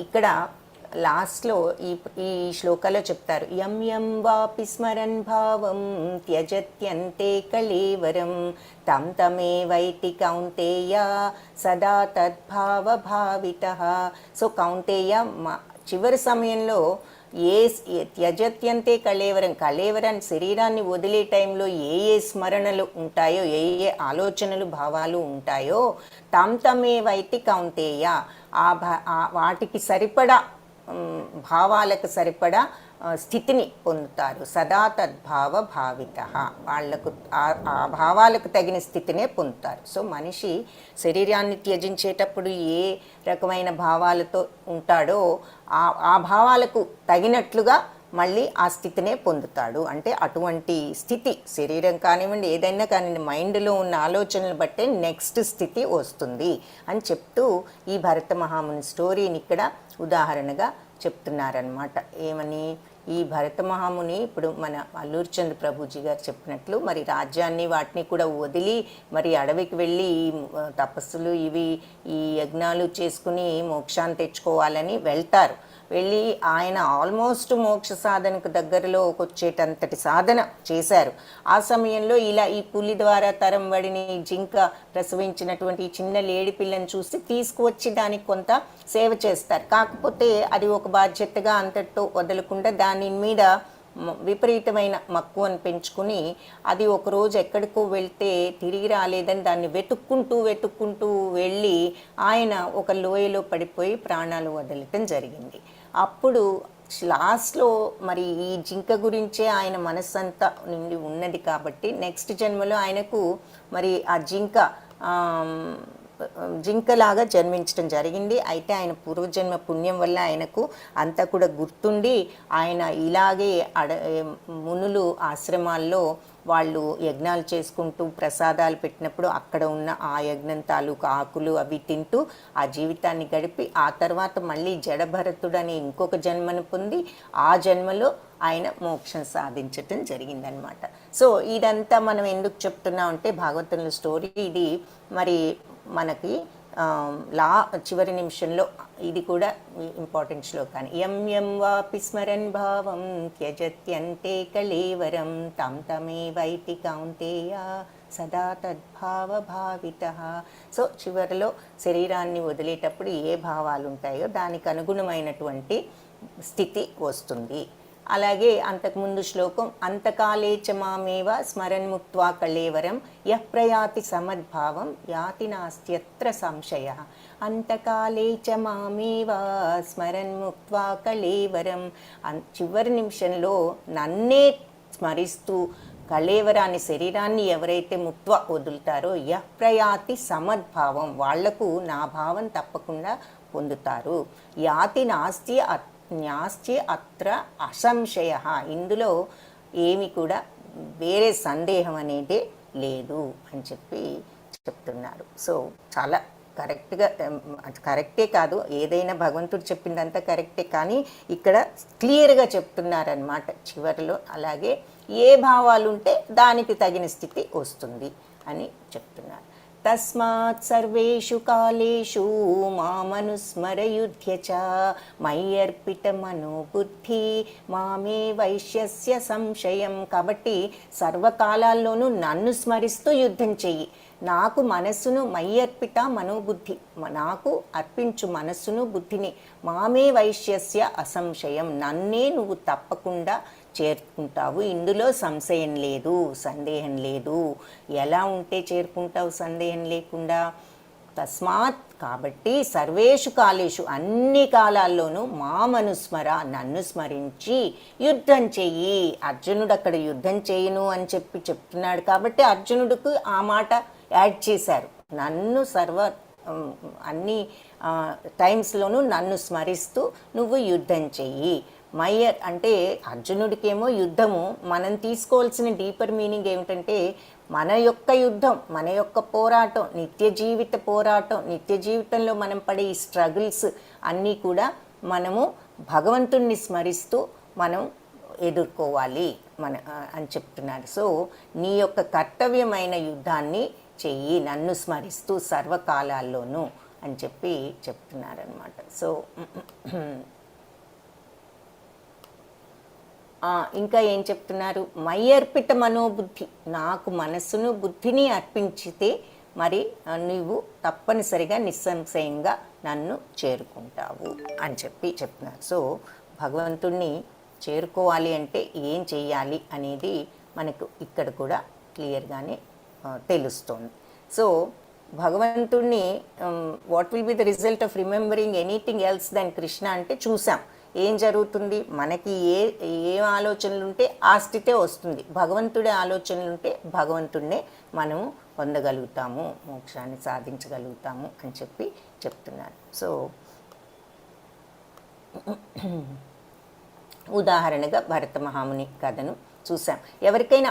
[SPEAKER 1] ఇక్కడ లాస్ట్లో ఈ శ్లోకాలో చెప్తారు, యం యం వాపి స్మరన్ భావం త్యజత్యంతే కళేవరం తం తమేవైతి కౌంతేయ సదా తద్భావ భావితః. సో కౌంతేయ చివరి సమయంలో త్యజత్యంతే కళేవరం శరీరాన్ని వదిలే టైంలో ఏ స్మరణలు ఉంటాయో, ఏ ఆలోచనలు భావాలు ఉంటాయో తమేవైతి కౌంతేయ, వాటికి సరిపడా భావాలకు సరిపడా స్థితిని పొందుతారు. సదా తద్భావ భావితః, వాళ్లకు ఆ భావాలకు తగిన స్థితినే పొందుతారు. సో మనిషి శరీరాన్ని త్యజించేటప్పుడు ఏ రకమైన భావాలతో ఉంటాడో ఆ భావాలకు తగినట్లుగా మళ్ళీ ఆ స్థితినే పొందుతాడు. అంటే అటువంటి స్థితి శరీరం కానివ్వండి ఏదైనా కానివ్వండి మైండ్లో ఉన్న ఆలోచనలు బట్టే నెక్స్ట్ స్థితి వస్తుంది అని చెప్తూ ఈ భరత మహాముని స్టోరీని ఇక్కడ ఉదాహరణగా చెప్తున్నారనమాట. ఏమని, ఈ భరత మహాముని ఇప్పుడు మన అల్లూర్ చంద్ ప్రభుజీ గారు చెప్పినట్లు మరి రాజ్యాన్ని వాటిని కూడా వదిలి మరి అడవికి వెళ్ళి తపస్సులు ఈ యజ్ఞాలు చేసుకుని మోక్షాన్ని తెచ్చుకోవాలని వెళ్తారు. వెళ్ళి ఆయన ఆల్మోస్ట్ మోక్ష సాధనకు దగ్గరలో వచ్చేటంతటి సాధన చేశారు. ఆ సమయంలో ఇలా ఈ పులి ద్వారా తరం వడిని జింక ప్రసవించినటువంటి చిన్న లేడి పిల్లని చూసి తీసుకువచ్చి దానికి కొంత సేవ చేస్తారు. కాకపోతే అది ఒక బాధ్యతగా అంతటితో వదలకుండా దాని మీద విపరీతమైన మక్కువను పెంచుకుని అది ఒకరోజు ఎక్కడికో వెళ్తే తిరిగి రాలేదని దాన్ని వెతుక్కుంటూ వెళ్ళి ఆయన ఒక లోయలో పడిపోయి ప్రాణాలు వదలటం జరిగింది. అప్పుడు లాస్ట్లో మరి ఈ జింక గురించే ఆయన మనస్సంతా నిండి ఉన్నది కాబట్టి నెక్స్ట్ జన్మలో ఆయనకు మరి ఆ జింకలాగా జన్మించడం జరిగింది. అయితే ఆయన పూర్వజన్మ పుణ్యం వల్ల ఆయనకు అంతా కూడా గుర్తుండి ఆయన ఇలాగే మునులు ఆశ్రమాల్లో వాళ్ళు యజ్ఞాలు చేసుకుంటూ ప్రసాదాలు పెట్టినప్పుడు అక్కడ ఉన్న ఆ యజ్ఞం తాలూకు ఆకులు అవి తింటూ ఆ జీవితాన్ని గడిపి ఆ తర్వాత మళ్ళీ జడభరతుడు అనే ఇంకొక జన్మను పొంది ఆ జన్మలో ఆయన మోక్షం సాధించటం జరిగిందనమాట. సో ఇదంతా మనం ఎందుకు చెప్తున్నాం అంటే భాగవతంలో స్టోరీ ఇది. మరి మనకి చివరి నిమిషంలో ఇది కూడా ఇంపార్టెంట్ శ్లోకాన్ని యం యం వాపి స్మరన్ భావం త్యజత్యంతే కళేవరం తం తమే వైతి కౌంతేయ సదా తద్భావ భావిత. సో చివరిలో శరీరాన్ని వదిలేటప్పుడు ఏ భావాలు ఉంటాయో దానికి అనుగుణమైనటువంటి స్థితి వస్తుంది. అలాగే అంతకుముందు శ్లోకం అంతకాలే చ మామేవ స్మరన్ముక్త్వా కళేవరం యః ప్రయాతి సమద్భావం యాతి నాస్త్యత్ర సంశయ. అంతకాలే చ మామేవ స్మరన్ముక్త్వా కళేవరం, చివరి నిమిషంలో నన్నే స్మరిస్తూ కళేవరాన్ని శరీరాన్ని ఎవరైతే ముక్త్వ వదులుతారో యః ప్రయాతి సమద్భావం వాళ్లకు నా భావం తప్పకుండా పొందుతారు. యాతి నాస్తి అత్ర అసంశయ, ఇందులో ఏమి కూడా వేరే సందేహం అనేది లేదు అని చెప్పి చెప్తున్నారు. సో చాలా కరెక్టే కాదు, ఏదైనా భగవంతుడు చెప్పిందంతా కరెక్టే, కానీ ఇక్కడ క్లియర్గా చెప్తున్నారనమాట చివరిలో. అలాగే ఏ భావాలు ఉంటే దానికి తగిన స్థితి వస్తుంది అని చెప్తున్నారు. తస్మాత్ సర్వేషు కాలేషు మామనుస్మరయుధ్య చ మయ్యర్పిత మనోబుద్ధి మామే వైశ్యస్య సంశయం. కాబట్టి సర్వకాలాల్లోనూ నన్ను స్మరిస్తూ యుద్ధం చెయ్యి. నాకు మనస్సును మయ్యర్పిత మనోబుద్ధి, నాకు అర్పించు మనస్సును బుద్ధిని. మామే వైశ్యస్య అసంశయం, నన్నే నువ్వు తప్పకుండా చేరుకుంటావు, ఇందులో సంశయం లేదు, సందేహం లేదు. ఎలా ఉంటే చేరుకుంటావు సందేహం లేకుండా? తస్మాత్, కాబట్టి సర్వేషు కాలేషు అన్ని కాలాల్లోనూ మామనుస్మర, నన్ను స్మరించి యుద్ధం చెయ్యి. అర్జునుడు అక్కడ యుద్ధం చేయను అని చెప్తున్నాడు కాబట్టి అర్జునుడికి ఆ మాట యాడ్ చేశారు. నన్ను అన్ని టైమ్స్లోనూ నన్ను స్మరిస్తూ నువ్వు యుద్ధం చెయ్యి. మయ్యర్ అంటే అర్జునుడికేమో యుద్ధము. మనం తీసుకోవాల్సిన డీపర్ మీనింగ్ ఏమిటంటే మన యొక్క యుద్ధం, మన యొక్క పోరాటం, నిత్య జీవితంలో మనం పడే ఈ స్ట్రగుల్స్ అన్నీ కూడా మనము భగవంతుణ్ణి స్మరిస్తూ మనం ఎదుర్కోవాలి అని చెప్తున్నారు. సో నీ యొక్క కర్తవ్యమైన యుద్ధాన్ని చెయ్యి నన్ను స్మరిస్తూ సర్వకాలాల్లోనూ అని చెప్పి చెప్తున్నారనమాట. సో ఇంకా ఏం చెప్తున్నారు? మయ్యర్పిత మనోబుద్ధి, నాకు మనస్సును బుద్ధిని అర్పించితే మరి నువ్వు తప్పనిసరిగా నిస్సంశయంగా నన్ను చేరుకుంటావు అని చెప్పి చెప్తున్నారు. సో భగవంతుణ్ణి చేరుకోవాలి అంటే ఏం చెయ్యాలి అనేది మనకు ఇక్కడ కూడా క్లియర్గానే తెలుస్తుంది. సో భగవంతుణ్ణి what will be the result of remembering anything else then Krishna అంటే చూసాం ఏం జరుగుతుంది. మనకి ఏ ఆలోచనలు ఉంటే ఆ స్థితే వస్తుంది. భగవంతుడి ఆలోచనలు ఉంటే భగవంతుడినే మనము పొందగలుగుతాము, మోక్షాన్ని సాధించగలుగుతాము అని చెప్పి చెప్తున్నారు. సో ఉదాహరణగా భరత మహాముని కథను చూసాం. ఎవరికైనా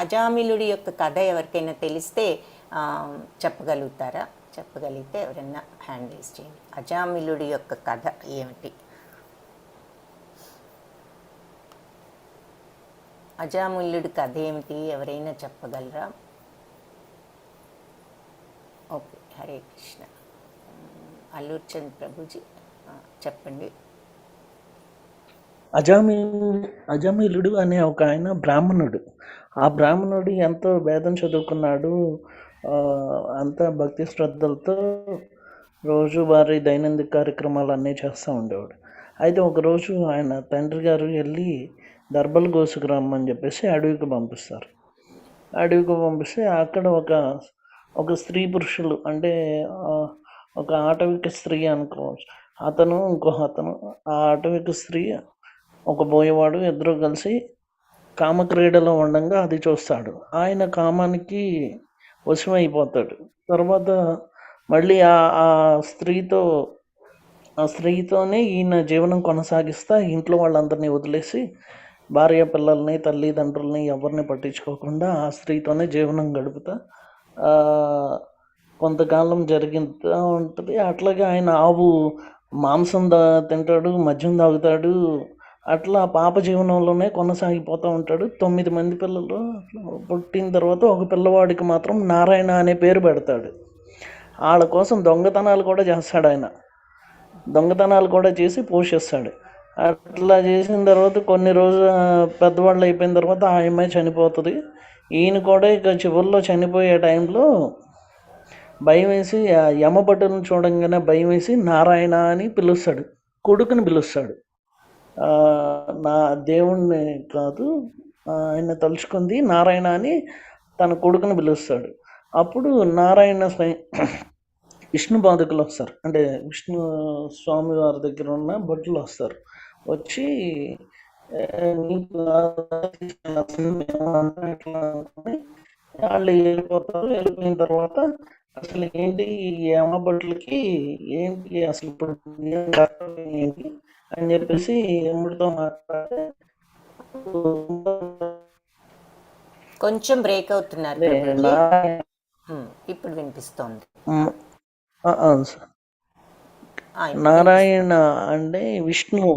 [SPEAKER 1] అజామిలుడి యొక్క కథ ఎవరికైనా తెలిస్తే చెప్పగలుగుతారా? చెప్పగలిగితే ఎవరైనా హ్యాండ్ రేస్ చేయండి. అజామిలుడి యొక్క కథ ఏమిటి? అజామిలుడి కథ ఏమిటి ఎవరైనా చెప్పగలరా? ఓకే, హరే కృష్ణ. అల్లూర్ చంద్ ప్రభుజీ చెప్పండి.
[SPEAKER 5] అజామిలుడు అనే ఒక ఆయన బ్రాహ్మణుడు. ఆ బ్రాహ్మణుడు ఎంతో వేదం చదువుకున్నాడు, అంత భక్తి శ్రద్ధలతో రోజువారీ దైనందిక కార్యక్రమాలు అన్నీ చేస్తూ ఉండేవాడు. అయితే ఒకరోజు ఆయన తండ్రి గారు వెళ్ళి దర్బలు కోసుకురమ్మని చెప్పేసి అడవికి పంపిస్తారు. అడవికి పంపిస్తే అక్కడ ఒక స్త్రీ పురుషులు అంటే ఒక ఆటవిక స్త్రీ అనుకోవచ్చు, అతను ఇంకో అతను, ఆ అటవిక స్త్రీ, ఒక బోయవాడు, ఇద్దరు కలిసి కామక్రీడలో ఉండంగా అది చూస్తాడు. ఆయన కామానికి వశమైపోతాడు. తర్వాత మళ్ళీ ఆ స్త్రీతో ఆ స్త్రీతోనే ఈయన జీవనం కొనసాగిస్తా ఇంట్లో వాళ్ళందరినీ వదిలేసి భార్య పిల్లల్ని తల్లిదండ్రుల్ని ఎవరిని పట్టించుకోకుండా ఆ స్త్రీతోనే జీవనం గడుపుతా ఆ, కొంతకాలం జరుగుతూ ఉంటుంది. అట్లాగే ఆయన ఆవు మాంసం తింటాడు, మద్యం తాగుతాడు. అట్లా పాప జీవనంలోనే కొనసాగిపోతూ ఉంటాడు. 9 మంది పిల్లలు అట్లా పుట్టిన తర్వాత ఒక పిల్లవాడికి మాత్రం నారాయణ అనే పేరు పెడతాడు. వాళ్ళ కోసం దొంగతనాలు కూడా చేస్తాడు ఆయన. దొంగతనాలు కూడా చేసి పోషిస్తాడు. అట్లా చేసిన తర్వాత కొన్ని రోజులు పెద్దవాళ్ళు అయిపోయిన తర్వాత ఆ అమ్మాయి చనిపోతుంది. ఈయన కూడా ఇక చివరిలో చనిపోయే టైంలో భయం వేసి ఆ యమభటులను చూడంగానే భయం వేసి నారాయణ అని పిలుస్తాడు. కొడుకుని పిలుస్తాడు. ఆ, నా దేవుణ్ణి కాదు, ఆయన తలుచుకుంది నారాయణ అని తన కొడుకుని పిలుస్తాడు. అప్పుడు నారాయణ విష్ణు బాధకులు వస్తారు, అంటే విష్ణు స్వామి వారి దగ్గర ఉన్న భటులు వస్తారు. వచ్చి "ఏ, నీకు తీసుకెళ్ళాల్సింది మేము" అంటే అట్లా అనుకుని వాళ్ళు వెళ్ళిపోతారు. వెళ్ళిపోయిన తర్వాత అసలు ఏంటి ఈ యమ భటులకి, ఏంటి అసలు ఇప్పుడు ఏం కర్తవ్యం ఏంటి అని చెప్పేసి యముడితో మాట్లాడితే
[SPEAKER 1] కొంచెం బ్రేక్ అవుతున్నారు
[SPEAKER 5] అదే
[SPEAKER 1] ప్రభుజీ.
[SPEAKER 5] నారాయణ
[SPEAKER 1] ఇప్పుడు వినిపిస్తోంది.
[SPEAKER 5] మ్, సార్.
[SPEAKER 1] వినిపిస్తుంది.
[SPEAKER 5] నారాయణ అంటే విష్ణువు.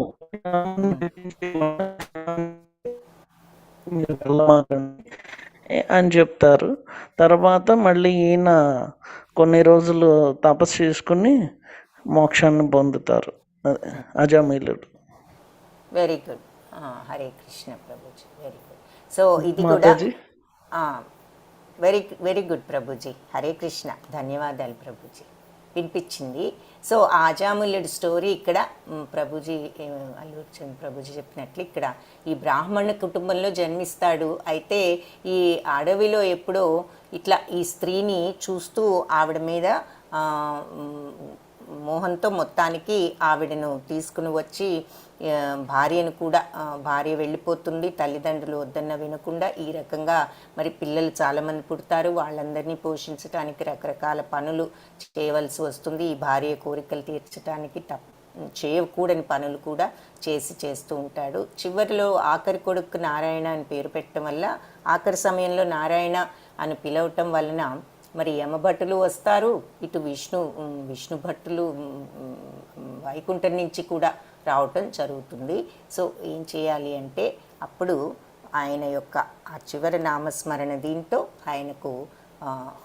[SPEAKER 5] మీరు వెళ్ళమాకండి అని చెప్తారు. తర్వాత మళ్ళీ ఈయన కొన్ని రోజులు తపస్సు చేసుకుని మోక్షాన్ని పొందుతారు. అదే అజామిలుడు.
[SPEAKER 1] Very good. Hare Krishna Prabhuji, very good. So ఇది కూడా
[SPEAKER 5] Mataji
[SPEAKER 1] very very good Prabhuji. Hare Krishna, ధన్యవాదాలు ప్రభుజీ, వినిపించింది. సో ఆ అజాములుడి స్టోరీ ఇక్కడ ప్రభుజీ అల్లూరి చంద్ ప్రభుజీ చెప్పినట్లు ఇక్కడ ఈ బ్రాహ్మణ కుటుంబంలో జన్మిస్తాడు. అయితే ఈ అడవిలో ఎప్పుడో ఇట్లా ఈ స్త్రీని చూస్తూ ఆవిడ మీద మోహంతో మొత్తానికి ఆవిడను తీసుకుని వచ్చి భార్యను కూడా, భార్య వెళ్ళిపోతుంది, తల్లిదండ్రులు వద్దన్న వినకుండా ఈ రకంగా మరి పిల్లలు చాలామంది పుడతారు. వాళ్ళందరినీ పోషించడానికి రకరకాల పనులు చేయవలసి వస్తుంది. ఈ భార్య కోరికలు తీర్చడానికి చేయకూడని పనులు కూడా చేస్తూ ఉంటాడు. చివరిలో ఆఖరి కొడుకు నారాయణ అని పేరు పెట్టడం వల్ల, ఆఖరి సమయంలో నారాయణ అని పిలవటం వలన మరి యమభటులు వస్తారు, ఇటు విష్ణు భట్టులు వైకుంఠం నుంచి కూడా రావటం జరుగుతుంది. సో ఏం చేయాలి అంటే అప్పుడు ఆయన యొక్క ఆ చివరి నామస్మరణ దీంతో ఆయనకు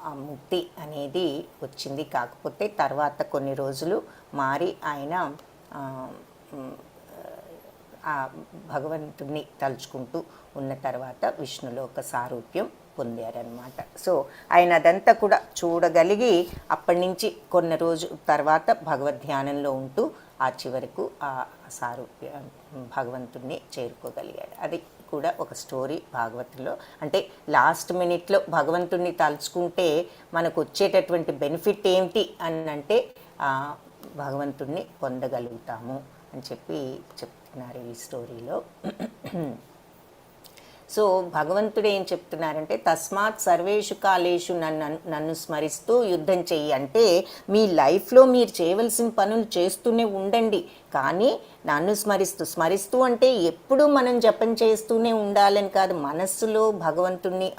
[SPEAKER 1] ఆ ముక్తి అనేది వచ్చింది. కాకపోతే తర్వాత కొన్ని రోజులు మారి ఆయన ఆ భగవంతుడిని తలుచుకుంటూ ఉన్న తర్వాత విష్ణులోక సారూప్యం పొందారనమాట. సో ఆయన అదంతా కూడా చూడగలిగి అప్పటి నుంచి కొన్ని రోజు తర్వాత భగవద్ధ్యానంలో ఉంటూ ఆ చివరకు ఆ సారూప్య భగవంతుడిని చేరుకోగలిగాడు. అది కూడా ఒక స్టోరీ భాగవతంలో. అంటే లాస్ట్ మినిట్లో భగవంతుడిని తలుచుకుంటే మనకు వచ్చేటటువంటి బెనిఫిట్ ఏమిటి అని అంటే భగవంతుడిని పొందగలుగుతాము అని చెప్తున్నారు ఈ స్టోరీలో. సో భగవంతుడు ఏం చెప్తున్నారంటే తస్మాత్ సర్వేషు కాలేషు నన్ను స్మరిస్తూ యుద్ధం చెయ్యి. అంటే మీ లైఫ్లో మీరు చేయవలసిన పనులు చేస్తూనే ఉండండి, కానీ నన్ను స్మరిస్తూ అంటే ఎప్పుడూ మనం జపం చేస్తూనే ఉండాలని కాదు. మనస్సులో భగవంతుణ్ణి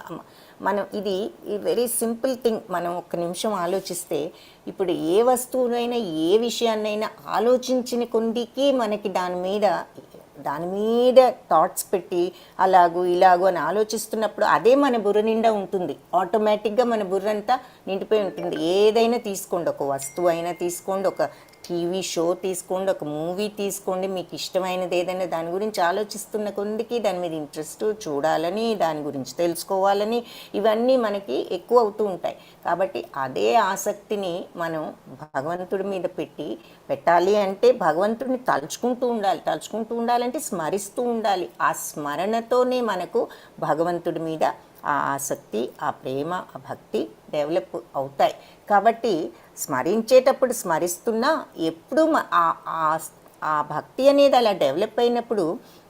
[SPEAKER 1] మనం ఇది వెరీ సింపుల్ థింగ్. మనం ఒక్క నిమిషం ఆలోచిస్తే ఇప్పుడు ఏ వస్తువునైనా ఏ విషయాన్నైనా ఆలోచించిన కొద్దికి మనకి దాని మీద థాట్స్ పెట్టి అలాగూ ఇలాగూ అని ఆలోచిస్తున్నప్పుడు అదే మన బుర్ర నిండా ఉంటుంది. ఆటోమేటిక్గా మన బుర్ర అంతా నిండిపోయి ఉంటుంది. ఏదైనా తీసుకోండి, ఒక వస్తువు అయినా తీసుకోండి, ఒక టీవీ షో తీసుకోండి, ఒక మూవీ తీసుకోండి, మీకు ఇష్టమైనది ఏదైనా దాని గురించి ఆలోచిస్తున్న కొద్దికి దాని మీద ఇంట్రెస్ట్, చూడాలని, దాని గురించి తెలుసుకోవాలని ఇవన్నీ మనకి ఎక్కువ అవుతూ ఉంటాయి. కాబట్టి అదే ఆసక్తిని మనం భగవంతుడి మీద పెట్టాలి అంటే భగవంతుడిని తలుచుకుంటూ ఉండాలంటే స్మరిస్తూ ఉండాలి. ఆ స్మరణతోనే మనకు భగవంతుడి మీద ఆ ఆసక్తి, ఆ ప్రేమ, ఆ భక్తి డెవలప్ అవుతాయి. కాబట్టి స్మరించేటప్పుడు స్మరిస్తున్నా ఎప్పుడూ ఆ భక్తి అనేది అలా డెవలప్ అయినప్పుడు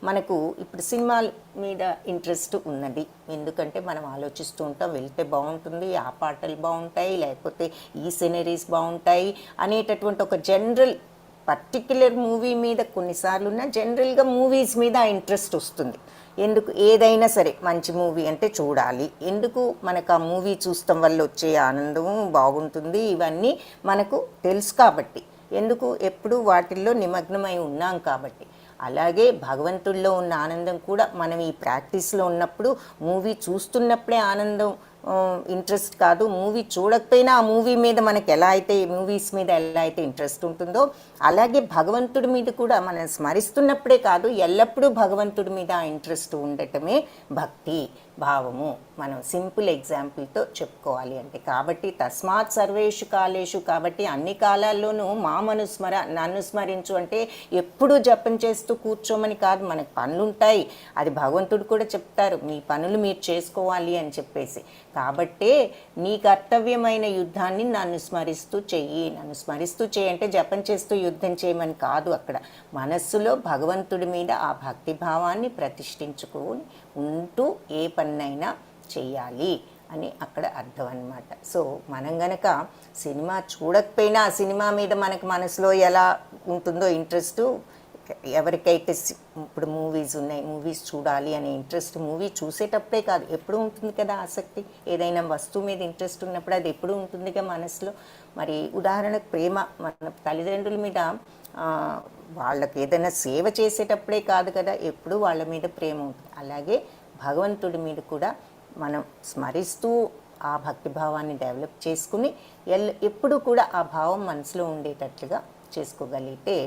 [SPEAKER 1] మనకు ఇప్పుడు సినిమాల మీద ఇంట్రెస్ట్ ఉన్నది. ఎందుకంటే మనం ఆలోచిస్తూ ఉంటాం, వెళ్తే బాగుంటుంది, ఆ పాటలు బాగుంటాయి, లేకపోతే ఈ సినరీస్ బాగుంటాయి అనేటటువంటి ఒక జనరల్ పర్టిక్యులర్ మూవీ మీద కొన్నిసార్లు ఉన్న జనరల్గా మూవీస్ మీద ఆ ఇంట్రెస్ట్ వస్తుంది. ఎందుకు ఏదైనా సరే మంచి మూవీ అంటే చూడాలి, ఎందుకు మనకు ఆ మూవీ చూస్తాం వల్ల వచ్చే ఆనందం బాగుంటుంది, ఇవన్నీ మనకు తెలుసు కాబట్టి, ఎందుకు ఎప్పుడు వాటిల్లో నిమగ్నమై ఉన్నాం కాబట్టి. అలాగే భగవంతుడిలో ఉన్న ఆనందం కూడా మనం ఈ ప్రాక్టీస్లో ఉన్నప్పుడు మూవీ చూస్తున్నప్పుడే ఆనందం ఇంట్రెస్ట్ కాదు, మూవీ చూడకపోయినా ఆ మూవీ మీద మనకి ఎలా అయితే మూవీస్ మీద ఎలా అయితే ఇంట్రెస్ట్ ఉంటుందో అలాగే భగవంతుడి మీద కూడా మనం స్మరిస్తున్నప్పుడే కాదు ఎల్లప్పుడూ భగవంతుడి మీద ఆ ఇంట్రెస్ట్ ఉండటమే భక్తి భావము. మనం సింపుల్ ఎగ్జాంపుల్తో చెప్పుకోవాలి అంటే. కాబట్టి తస్మాత్ సర్వేషు కాలేషు, కాబట్టి అన్ని కాలాల్లోనూ మామనుస్మర, నన్ను స్మరించు అంటే ఎప్పుడూ జపం చేస్తూ కూర్చోమని కాదు, మనకు పనులు ఉంటాయి, అది భగవంతుడు కూడా చెప్తారు, మీ పనులు మీరు చేసుకోవాలి అని చెప్పేసి. కాబట్టే నీ కర్తవ్యమైన యుద్ధాన్ని నన్ను స్మరిస్తూ చెయ్యి, నన్ను స్మరిస్తూ చేయి అంటే జపం చేస్తూ యుద్ధం చేయమని కాదు, అక్కడ మనస్సులో భగవంతుడి మీద ఆ భక్తిభావాన్ని ప్రతిష్ఠించుకొని ఉంటూ ఏ పన్నైనా చెయ్యాలి అని అక్కడ అర్థం అన్నమాట. సో మనం గనక సినిమా చూడకపోయినా ఆ సినిమా మీద మనకు మనసులో ఎలా ఉంటుందో ఇంట్రెస్ట్, ఎవరికైతే ఇప్పుడు మూవీస్ ఉన్నాయి, మూవీస్ చూడాలి అనే ఇంట్రెస్ట్ మూవీ చూసేటప్పుడే కాదు ఎప్పుడు ఉంటుంది కదా ఆసక్తి, ఏదైనా వస్తువు మీద ఇంట్రెస్ట్ ఉన్నప్పుడు అది ఎప్పుడు ఉంటుందిగా మనసులో. మరి ఉదాహరణకు ప్రేమ, మన తల్లిదండ్రుల మీద వాళ్ళకి ఏదైనా సేవ చేసేటప్పుడే కాదు కదా ఎప్పుడు వాళ్ళ మీద ప్రేమ ఉంటుంది. అలాగే భగవంతుడి మీద కూడా మనం స్మరిస్తూ ఆ భక్తిభావాన్ని డెవలప్ చేసుకుని ఎప్పుడు కూడా ఆ భావం మనసులో ఉండేటట్లుగా చేసుకోగలిగితే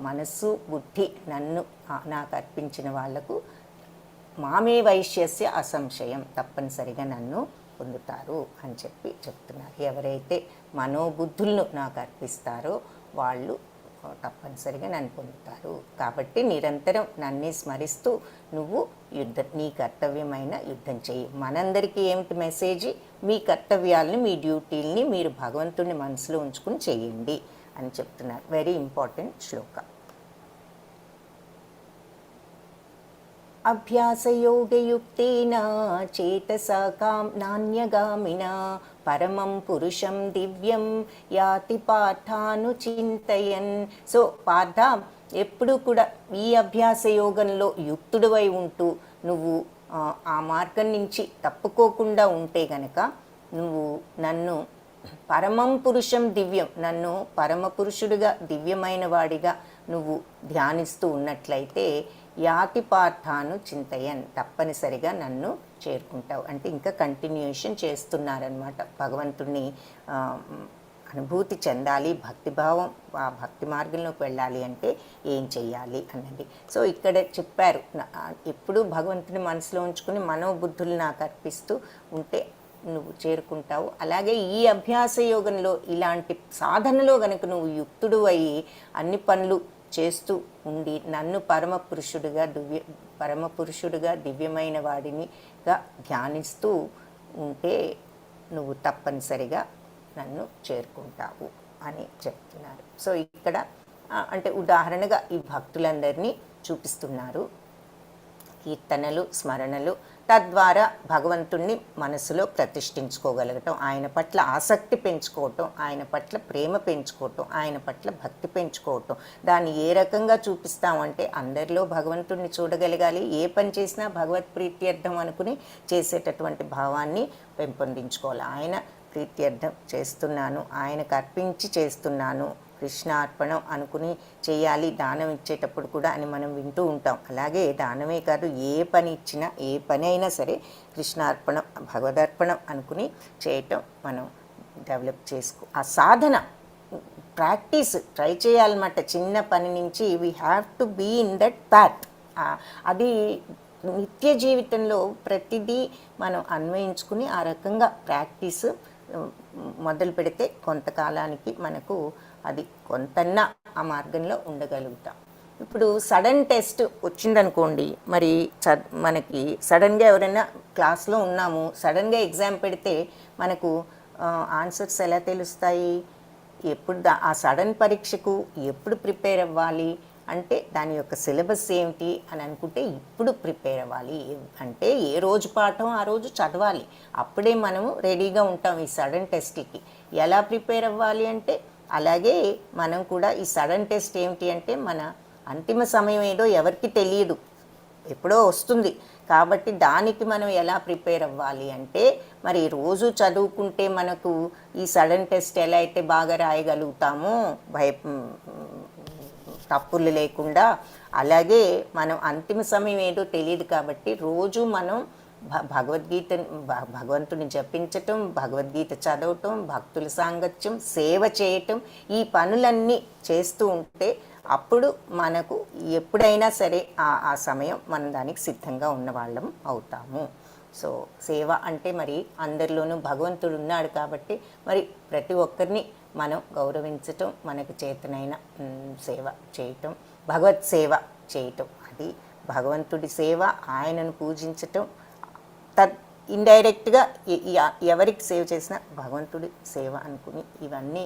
[SPEAKER 1] మనస్సు బుద్ధి నన్ను నాకు అర్పించిన వాళ్లకు మామే వైశ్యస్య అసంశయం, తప్పనిసరిగా నన్ను పొందుతారు అని చెప్తున్నారు. ఎవరైతే మనోబుద్ధులను నాకు అర్పిస్తారో వాళ్ళు తప్పనిసరిగా నన్ను పొందుతారు. కాబట్టి నిరంతరం నన్నే స్మరిస్తూ నువ్వు నీ కర్తవ్యమైన యుద్ధం చెయ్యి. మనందరికీ ఏమిటి మెసేజ్, మీ కర్తవ్యాలని, మీ డ్యూటీల్ని మీరు భగవంతుడిని మనసులో ఉంచుకుని చెయ్యండి అని చెప్తున్నారు. వెరీ ఇంపార్టెంట్ శ్లోక. అభ్యాసయోగయుక్తేన చేతసా నాన్యగామినా పరమం పురుషం దివ్యం యాతి పార్థానుచింతయన్. సో పార్థ, ఎప్పుడు కూడా ఈ అభ్యాస యోగంలో యుక్తుడివై ఉంటూ నువ్వు ఆ మార్గం నుంచి తప్పుకోకుండా ఉంటే గనక నువ్వు నన్ను పరమం పురుషం దివ్యం, నన్ను పరమపురుషుడిగా దివ్యమైన వాడిగా నువ్వు ధ్యానిస్తూ ఉన్నట్లయితే యాతి పార్థాను చింతయన్, తప్పనిసరిగా నన్ను చేరుకుంటావు అంటే ఇంకా కంటిన్యూషన్ చేస్తున్నారనమాట. భగవంతుణ్ణి అనుభూతి చెందాలి, భక్తిభావం ఆ భక్తి మార్గంలోకి వెళ్ళాలి అంటే ఏం చెయ్యాలి అన్నది. సో ఇక్కడ చెప్పారు, ఎప్పుడూ భగవంతుని మనసులో ఉంచుకుని మనోబుద్ధులు నాకు అర్పిస్తూ ఉంటే నువ్వు చేరుకుంటావు. అలాగే ఈ అభ్యాస యోగంలో ఇలాంటి సాధనలో గనుక నువ్వు యుక్తుడు అయ్యి అన్ని పనులు చేస్తూ ఉండి నన్ను పరమపురుషుడిగా దివ్యమైన వాడినిగా ధ్యానిస్తూ ఉంటే నువ్వు తప్పనిసరిగా నన్ను చేరుకుంటావు అని చెప్తున్నారు. సో ఇక్కడ అంటే ఉదాహరణగా ఈ భక్తులందరినీ చూపిస్తున్నారు. కీర్తనలు, స్మరణలు, తద్వారా భగవంతుణ్ణి మనసులో ప్రతిష్ఠించుకోగలగటం, ఆయన పట్ల ఆసక్తి పెంచుకోవటం, ఆయన పట్ల ప్రేమ పెంచుకోవటం, ఆయన పట్ల భక్తి పెంచుకోవటం. దాన్ని ఏ రకంగా చూపిస్తామంటే అందరిలో భగవంతుణ్ణి చూడగలగాలి, ఏ పని చేసినా భగవత్ ప్రీత్యర్థం అనుకుని చేసేటటువంటి భావాన్ని పెంపొందించుకోవాలి. ఆయన ప్రీత్యర్థం చేస్తున్నాను, ఆయనకు అర్పించి చేస్తున్నాను, కృష్ణార్పణం అనుకుని చేయాలి. దానం ఇచ్చేటప్పుడు కూడా అని మనం వింటూ ఉంటాం. అలాగే దానమే కాదు, ఏ పని ఇచ్చినా, ఏ పని అయినా సరే కృష్ణార్పణం, భగవదర్పణం అనుకుని చేయటం మనం డెవలప్ చేసుకో. ఆ సాధన ప్రాక్టీస్ ట్రై చేయాలన్నమాట. చిన్న పని నుంచి we have to be in that path. అది నిత్య జీవితంలో ప్రతిదీ మనం అన్వయించుకుని ఆ రకంగా ప్రాక్టీస్ మొదలు పెడితే కొంతకాలానికి మనకు అది కొంతన్నా ఆ మార్గంలో ఉండగలుగుతాం. ఇప్పుడు సడన్ టెస్ట్ వచ్చిందనుకోండి, మరి మనకి సడన్గా ఎవరైనా క్లాస్లో ఉన్నాము, సడన్గా ఎగ్జామ్ పెడితే మనకు ఆన్సర్స్ ఎలా తెలుస్తాయి? ఎప్పుడు ఆ సడన్ పరీక్షకు ఎప్పుడు ప్రిపేర్ అవ్వాలి అంటే దాని యొక్క సిలబస్ ఏమిటి అని అనుకుంటే ఇప్పుడు ప్రిపేర్ అవ్వాలి. అంటే ఏ రోజు పాఠం ఆ రోజు చదవాలి, అప్పుడే మనము రెడీగా ఉంటాం ఈ సడన్ టెస్ట్కి. ఎలా ప్రిపేర్ అవ్వాలి అంటే అలాగే మనం కూడా ఈ సడన్ టెస్ట్ ఏమిటి అంటే మన అంతిమ సమయం ఏదో ఎవరికి తెలియదు, ఎప్పుడో వస్తుంది. కాబట్టి దానికి మనం ఎలా ప్రిపేర్ అవ్వాలి అంటే మరి రోజు చదువుకుంటే మనకు ఈ సడన్ టెస్ట్ ఎలా అయితే బాగా రాయగలుగుతామో తప్పులు లేకుండా, అలాగే మనం అంతిమ సమయం ఏదో తెలియదు కాబట్టి రోజు మనం భగవంతుని జపించటం, భగవద్గీత చదవటం, భక్తుల సాంగత్యం, సేవ చేయటం, ఈ పనులన్నీ చేస్తూ ఉంటే అప్పుడు మనకు ఎప్పుడైనా సరే ఆ సమయం మనం దానికి సిద్ధంగా ఉన్నవాళ్ళం అవుతాము. సో సేవ అంటే మరి అందరిలోనూ భగవంతుడు ఉన్నాడు కాబట్టి మరి ప్రతి ఒక్కరిని మనం గౌరవించటం, మనకు చేతనైన సేవ చేయటం, భగవత్ సేవ చేయటం, అది భగవంతుడి సేవ, ఆయనను పూజించటం. ఇండైరెక్ట్గా ఎవరికి సేవ చేసినా భగవంతుడి సేవ అనుకుని ఇవన్నీ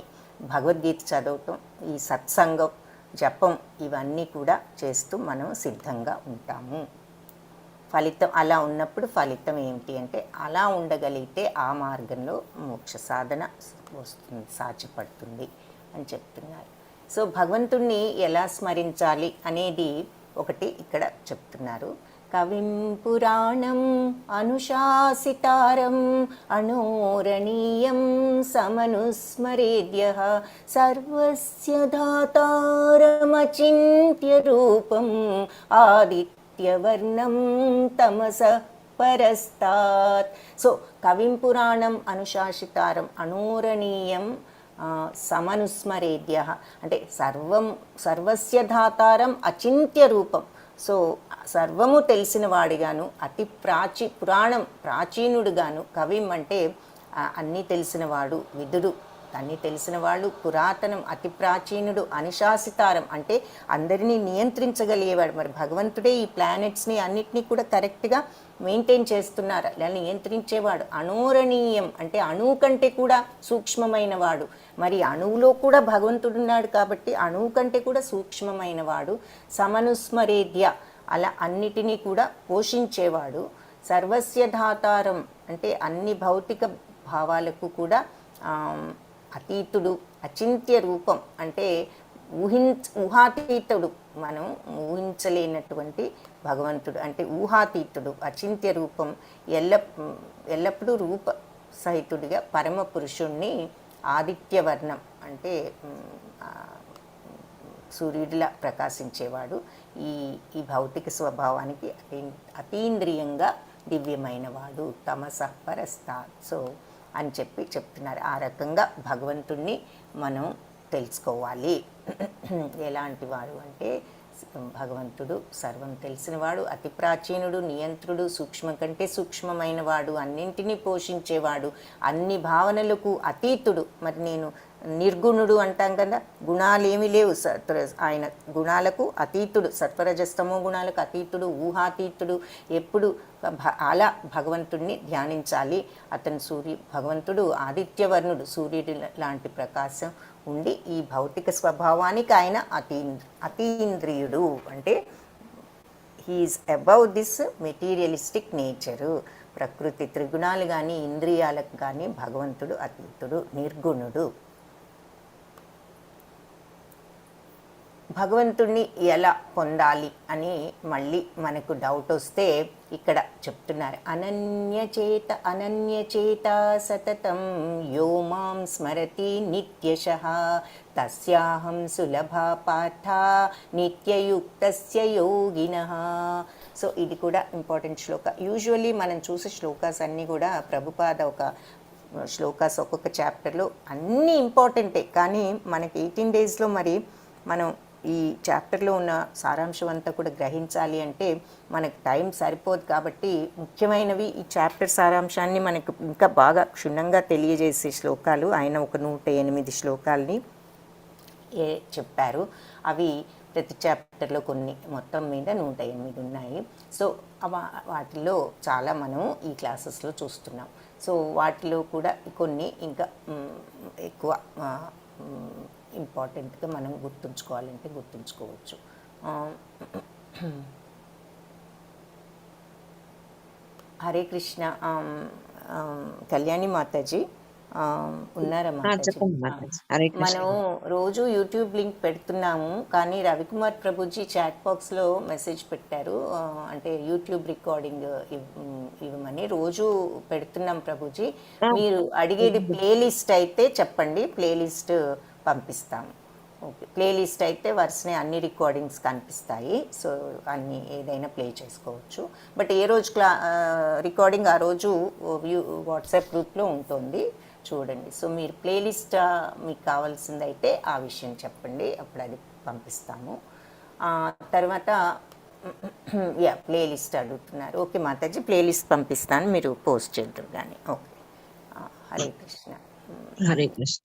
[SPEAKER 1] భగవద్గీత చదవటం, ఈ సత్సంగం, జపం ఇవన్నీ కూడా చేస్తూ మనం సిద్ధంగా ఉంటాము. ఫలితం అలా ఉన్నప్పుడు ఫలితం ఏమిటి అంటే అలా ఉండగలిగితే ఆ మార్గంలో మోక్ష సాధన వస్తుంది, సాధ్యపడుతుంది అని చెప్తున్నారు. సో భగవంతుణ్ణి ఎలా స్మరించాలి అనేది ఒకటి ఇక్కడ చెప్తున్నారు. కవిం పురాణం అనుశాసితారం అనోరణీయం సమనుస్మరేద్యః సర్వస్య ధాతారమచింత్య రూపం ఆదిత్యవర్ణం తమస పరస్తాత్. సో కవిం పురాణం అనుశాసితారం అనోరణీయం సమనుస్మరేద్యః అంటే సర్వస్య ధాతారం అచింత్య రూపం. సో సర్వము తెలిసిన వాడిగాను, అతి ప్రాచీనుడుగాను, కవిం అంటే అన్నీ తెలిసినవాడు, విదుడు అన్నీ తెలిసినవాడు, పురాతనం అతి ప్రాచీనుడు, అనుశాసితారం అంటే అందరినీ నియంత్రించగలిగేవాడు. మరి భగవంతుడే ఈ ప్లానెట్స్ని అన్నిటినీ కూడా కరెక్ట్గా మెయింటైన్ చేస్తున్నారు, అలా నియంత్రించేవాడు. అనోరణీయం అంటే అణువు కంటే కూడా సూక్ష్మమైన వాడు. మరి అణువులో కూడా భగవంతుడున్నాడు కాబట్టి అణువు కంటే కూడా సూక్ష్మమైన వాడు. సమనుస్మరేద్య అలా అన్నిటినీ కూడా పోషించేవాడు. సర్వస్య ధాతారం అంటే అన్ని భౌతిక భావాలకు కూడా అతీతుడు. అచింత్య రూపం అంటే ఊహాతీతుడు, మనం ఊహించలేనటువంటి భగవంతుడు అంటే ఊహాతీతుడు. అచింత్య రూపం ఎల్లప్పుడూ రూప సహితుడిగా పరమ పురుషుణ్ణి ఆదిత్యవర్ణం అంటే సూర్యుడిలా ప్రకాశించేవాడు. ఈ భౌతిక స్వభావానికి అతీంద్రియంగా దివ్యమైన వాడు, తమస పరస్తాత్. సో అని చెప్తున్నారు. ఆ రకంగా భగవంతుణ్ణి మనం తెలుసుకోవాలి. ఎలాంటి వాడు అంటే భగవంతుడు సర్వం తెలిసినవాడు, అతి ప్రాచీనుడు, నియంత్రుడు, సూక్ష్మం కంటే సూక్ష్మమైన వాడు, అన్నింటినీ పోషించేవాడు, అన్ని భావనలకు అతీతుడు. మరి నేను నిర్గుణుడు అంటాం కదా, గుణాలు ఏమీ లేవు, ఆయన గుణాలకు అతీతుడు, సత్వరజస్తమో గుణాలకు అతీతుడు, ఊహాతీతుడు. ఎప్పుడు అలా భగవంతుడిని ధ్యానించాలి. అతను భగవంతుడు ఆదిత్యవర్ణుడు, సూర్యుడి లాంటి ప్రకాశం ఉండి ఈ భౌతిక స్వభావానికి ఆయన అతీంద్రియుడు అంటే he is above this materialistic nature. ప్రకృతి త్రిగుణాలు కానీ ఇంద్రియాలకు కానీ భగవంతుడు అతీతుడు, నిర్గుణుడు. భగవంతుణ్ణి ఎలా పొందాలి అని మళ్ళీ మనకు డౌట్ వస్తే ఇక్కడ చెప్తున్నారు. అనన్యచేత సతతం యో మాం స్మరతి నిత్యశః తస్యాహం సులభ పార్థ నిత్యయుక్తస్య యోగినః. సో ఇది కూడా ఇంపార్టెంట్ శ్లోక. యూజువల్లీ మనం చూసే శ్లోకాస్ అన్నీ కూడా ప్రభుపాద ఒక శ్లోకాస్ ఒక్కొక్క చాప్టర్లో అన్నీ ఇంపార్టెంటే. కానీ మనకి 18 డేస్లో మరి మనం ఈ చాప్టర్లో ఉన్న సారాంశం అంతా కూడా గ్రహించాలి అంటే మనకు టైం సరిపోదు. కాబట్టి ముఖ్యమైనవి ఈ చాప్టర్ సారాంశాన్ని మనకు ఇంకా బాగా క్షుణ్ణంగా తెలియజేసే శ్లోకాలు ఆయన ఒక 108 శ్లోకాలని చెప్పారు. అవి ప్రతి చాప్టర్లో కొన్ని, మొత్తం మీద 108 ఉన్నాయి. సో వాటిలో చాలా మనం ఈ క్లాసెస్లో చూస్తున్నాం. సో వాటిలో కూడా కొన్ని ఇంకా ఎక్కువ ఇంపార్టెంట్గా మనం గుర్తుంచుకోవాలంటే గుర్తుంచుకోవచ్చు. హరే కృష్ణ. కళ్యాణి మాతాజీ ఉన్నారా మాతాజీ?
[SPEAKER 6] చెప్పండి మాతాజీ. హరే కృష్ణ.
[SPEAKER 1] మనం రోజు యూట్యూబ్ లింక్ పెడుతున్నాము, కానీ రవికుమార్ ప్రభుజీ చాట్ బాక్స్లో మెసేజ్ పెట్టారు, అంటే యూట్యూబ్ రికార్డింగ్ ఇవ్వమని. రోజు పెడుతున్నాం ప్రభుజీ, మీరు అడిగేది ప్లేలిస్ట్ అయితే చెప్పండి, ప్లేలిస్ట్ పంపిస్తాము. ఓకే, ప్లేలిస్ట్ అయితే వరుసనే అన్ని రికార్డింగ్స్ కనిపిస్తాయి, సో అన్ని ఏదైనా ప్లే చేసుకోవచ్చు. బట్ ఏ రోజు రికార్డింగ్ ఆ రోజు వాట్సాప్ గ్రూప్లో ఉంటుంది, చూడండి. సో మీరు ప్లేలిస్ట్ మీకు కావాల్సిందైతే ఆ విషయం చెప్పండి, అప్పుడు అది పంపిస్తాము. తర్వాత ప్లేలిస్ట్ అడుగుతున్నారు. ఓకే మాతాజీ, ప్లేలిస్ట్ పంపిస్తాను, మీరు పోస్ట్ చేద్దరు కానీ. Okay, Hare Krishna.
[SPEAKER 6] Hare Krishna.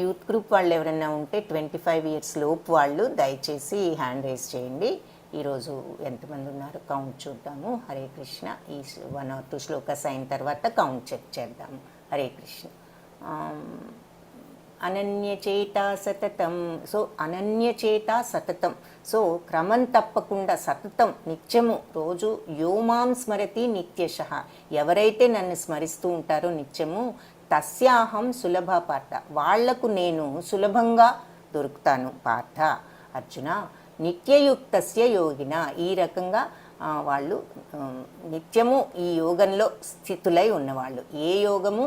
[SPEAKER 1] Youth group వాళ్ళు ఎవరైనా ఉంటే 25 years లోపు వాళ్ళు దయచేసి హ్యాండ్ రైజ్ చేయండి. ఈరోజు ఎంతమంది ఉన్నారు కౌంట్ చూద్దాము. హరే కృష్ణ. ఈ 1 or 2 శ్లోకాస్ అయిన తర్వాత కౌంట్ చెక్ చేద్దాము. హరే కృష్ణ. అనన్యచేత సతతం. సో అనన్యచేత సతతం, సో క్రమం తప్పకుండా సతతం నిత్యము రోజు యోమాం స్మరతి నిత్యశః, ఎవరైతే నన్ను స్మరిస్తూ ఉంటారో నిత్యము, తస్యాహం సులభ పార్థ, వాళ్లకు నేను సులభంగా దొరుకుతాను పార్థ. అర్జున నిత్యయుక్తస్య యోగిన, ఈ రకంగా వాళ్ళు నిత్యము ఈ యోగంలో స్థితులై ఉన్నవాళ్ళు. ఏ యోగము?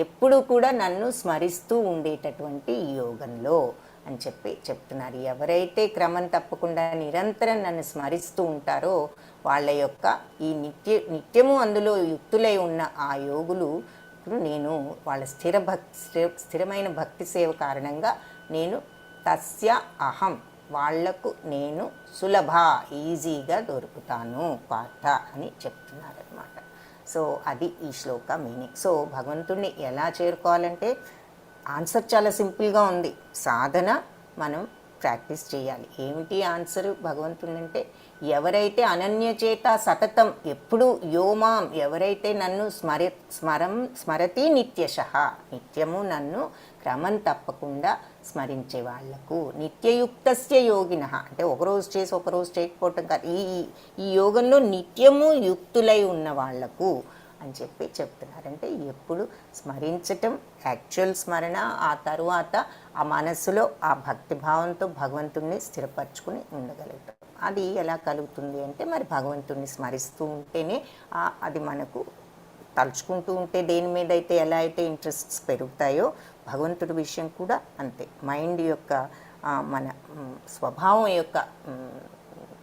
[SPEAKER 1] ఎప్పుడు కూడా నన్ను స్మరిస్తూ ఉండేటటువంటి ఈ యోగంలో అని చెప్తున్నారు. ఎవరైతే క్రమం తప్పకుండా నిరంతరం నన్ను స్మరిస్తూ ఉంటారో వాళ్ళ యొక్క ఈ నిత్యము అందులో యుక్తులై ఉన్న ఆ యోగులు నేను వాళ్ళ స్థిరమైన భక్తి సేవ కారణంగా నేను తస్య అహం, వాళ్లకు నేను సులభ ఈజీగా దొరుకుతాను పార్థ అని చెప్తున్నారనమాట. సో అది ఈ శ్లోక మీనింగ్. సో భగవంతుడిని ఎలా చేరుకోవాలంటే ఆన్సర్ చాలా సింపుల్గా ఉంది, సాధన మనం ప్రాక్టీస్ చేయాలి. ఏమిటి ఆన్సరు భగవంతుని అంటే, ఎవరైతే అనన్యచేత సతతం ఎప్పుడు యోమాం, ఎవరైతే నన్ను స్మరతి నిత్యశః, నిత్యము నన్ను క్రమం తప్పకుండా స్మరించే వాళ్లకు, నిత్యయుక్తస్య యోగినః అంటే ఒకరోజు చేసి ఒకరోజు చేయకపోవటం కాదు, ఈ యోగంలో నిత్యము యుక్తులై ఉన్న వాళ్లకు అని చెప్తున్నారంటే ఎప్పుడు స్మరించటం, యాక్చువల్ స్మరణ, ఆ తరువాత ఆ మనస్సులో ఆ భక్తిభావంతో భగవంతుణ్ణి స్థిరపరచుకుని ఉండగలుగుతాం. అది ఎలా కలుగుతుంది అంటే, మరి భగవంతుణ్ణి స్మరిస్తూ ఉంటేనే అది మనకు తలుచుకుంటూ ఉంటే దేని మీద అయితే ఎలా అయితే ఇంట్రెస్ట్స్ పెరుగుతాయో భగవంతుడి విషయం కూడా అంతే. మైండ్ యొక్క మన స్వభావం యొక్క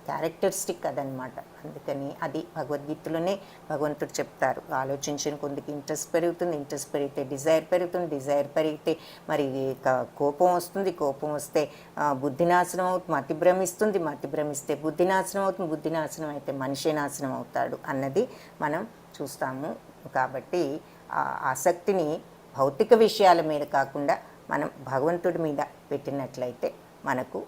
[SPEAKER 1] క్యారెక్టరిస్టిక్ అదనమాట. అందుకని అది భగవద్గీతలోనే భగవంతుడు చెప్తారు, ఆలోచించిన కొందికి ఇంట్రెస్ట్ పెరుగుతుంది, ఇంట్రెస్ట్ పెరిగితే డిజైర్ పెరుగుతుంది, డిజైర్ పెరిగితే మరి కోపం వస్తుంది, కోపం వస్తే బుద్ధినాశనం అవుతుంది, మతి భ్రమిస్తుంది, మతి భ్రమిస్తే బుద్ధినాశనం అవుతుంది, బుద్ధినాశనం అయితే మనిషి నాశనం అవుతాడు అన్నది మనం చూస్తాము. కాబట్టి ఆ ఆసక్తిని భౌతిక విషయాల మీద కాకుండా మనం భగవంతుడి మీద పెట్టినట్లయితే మనకు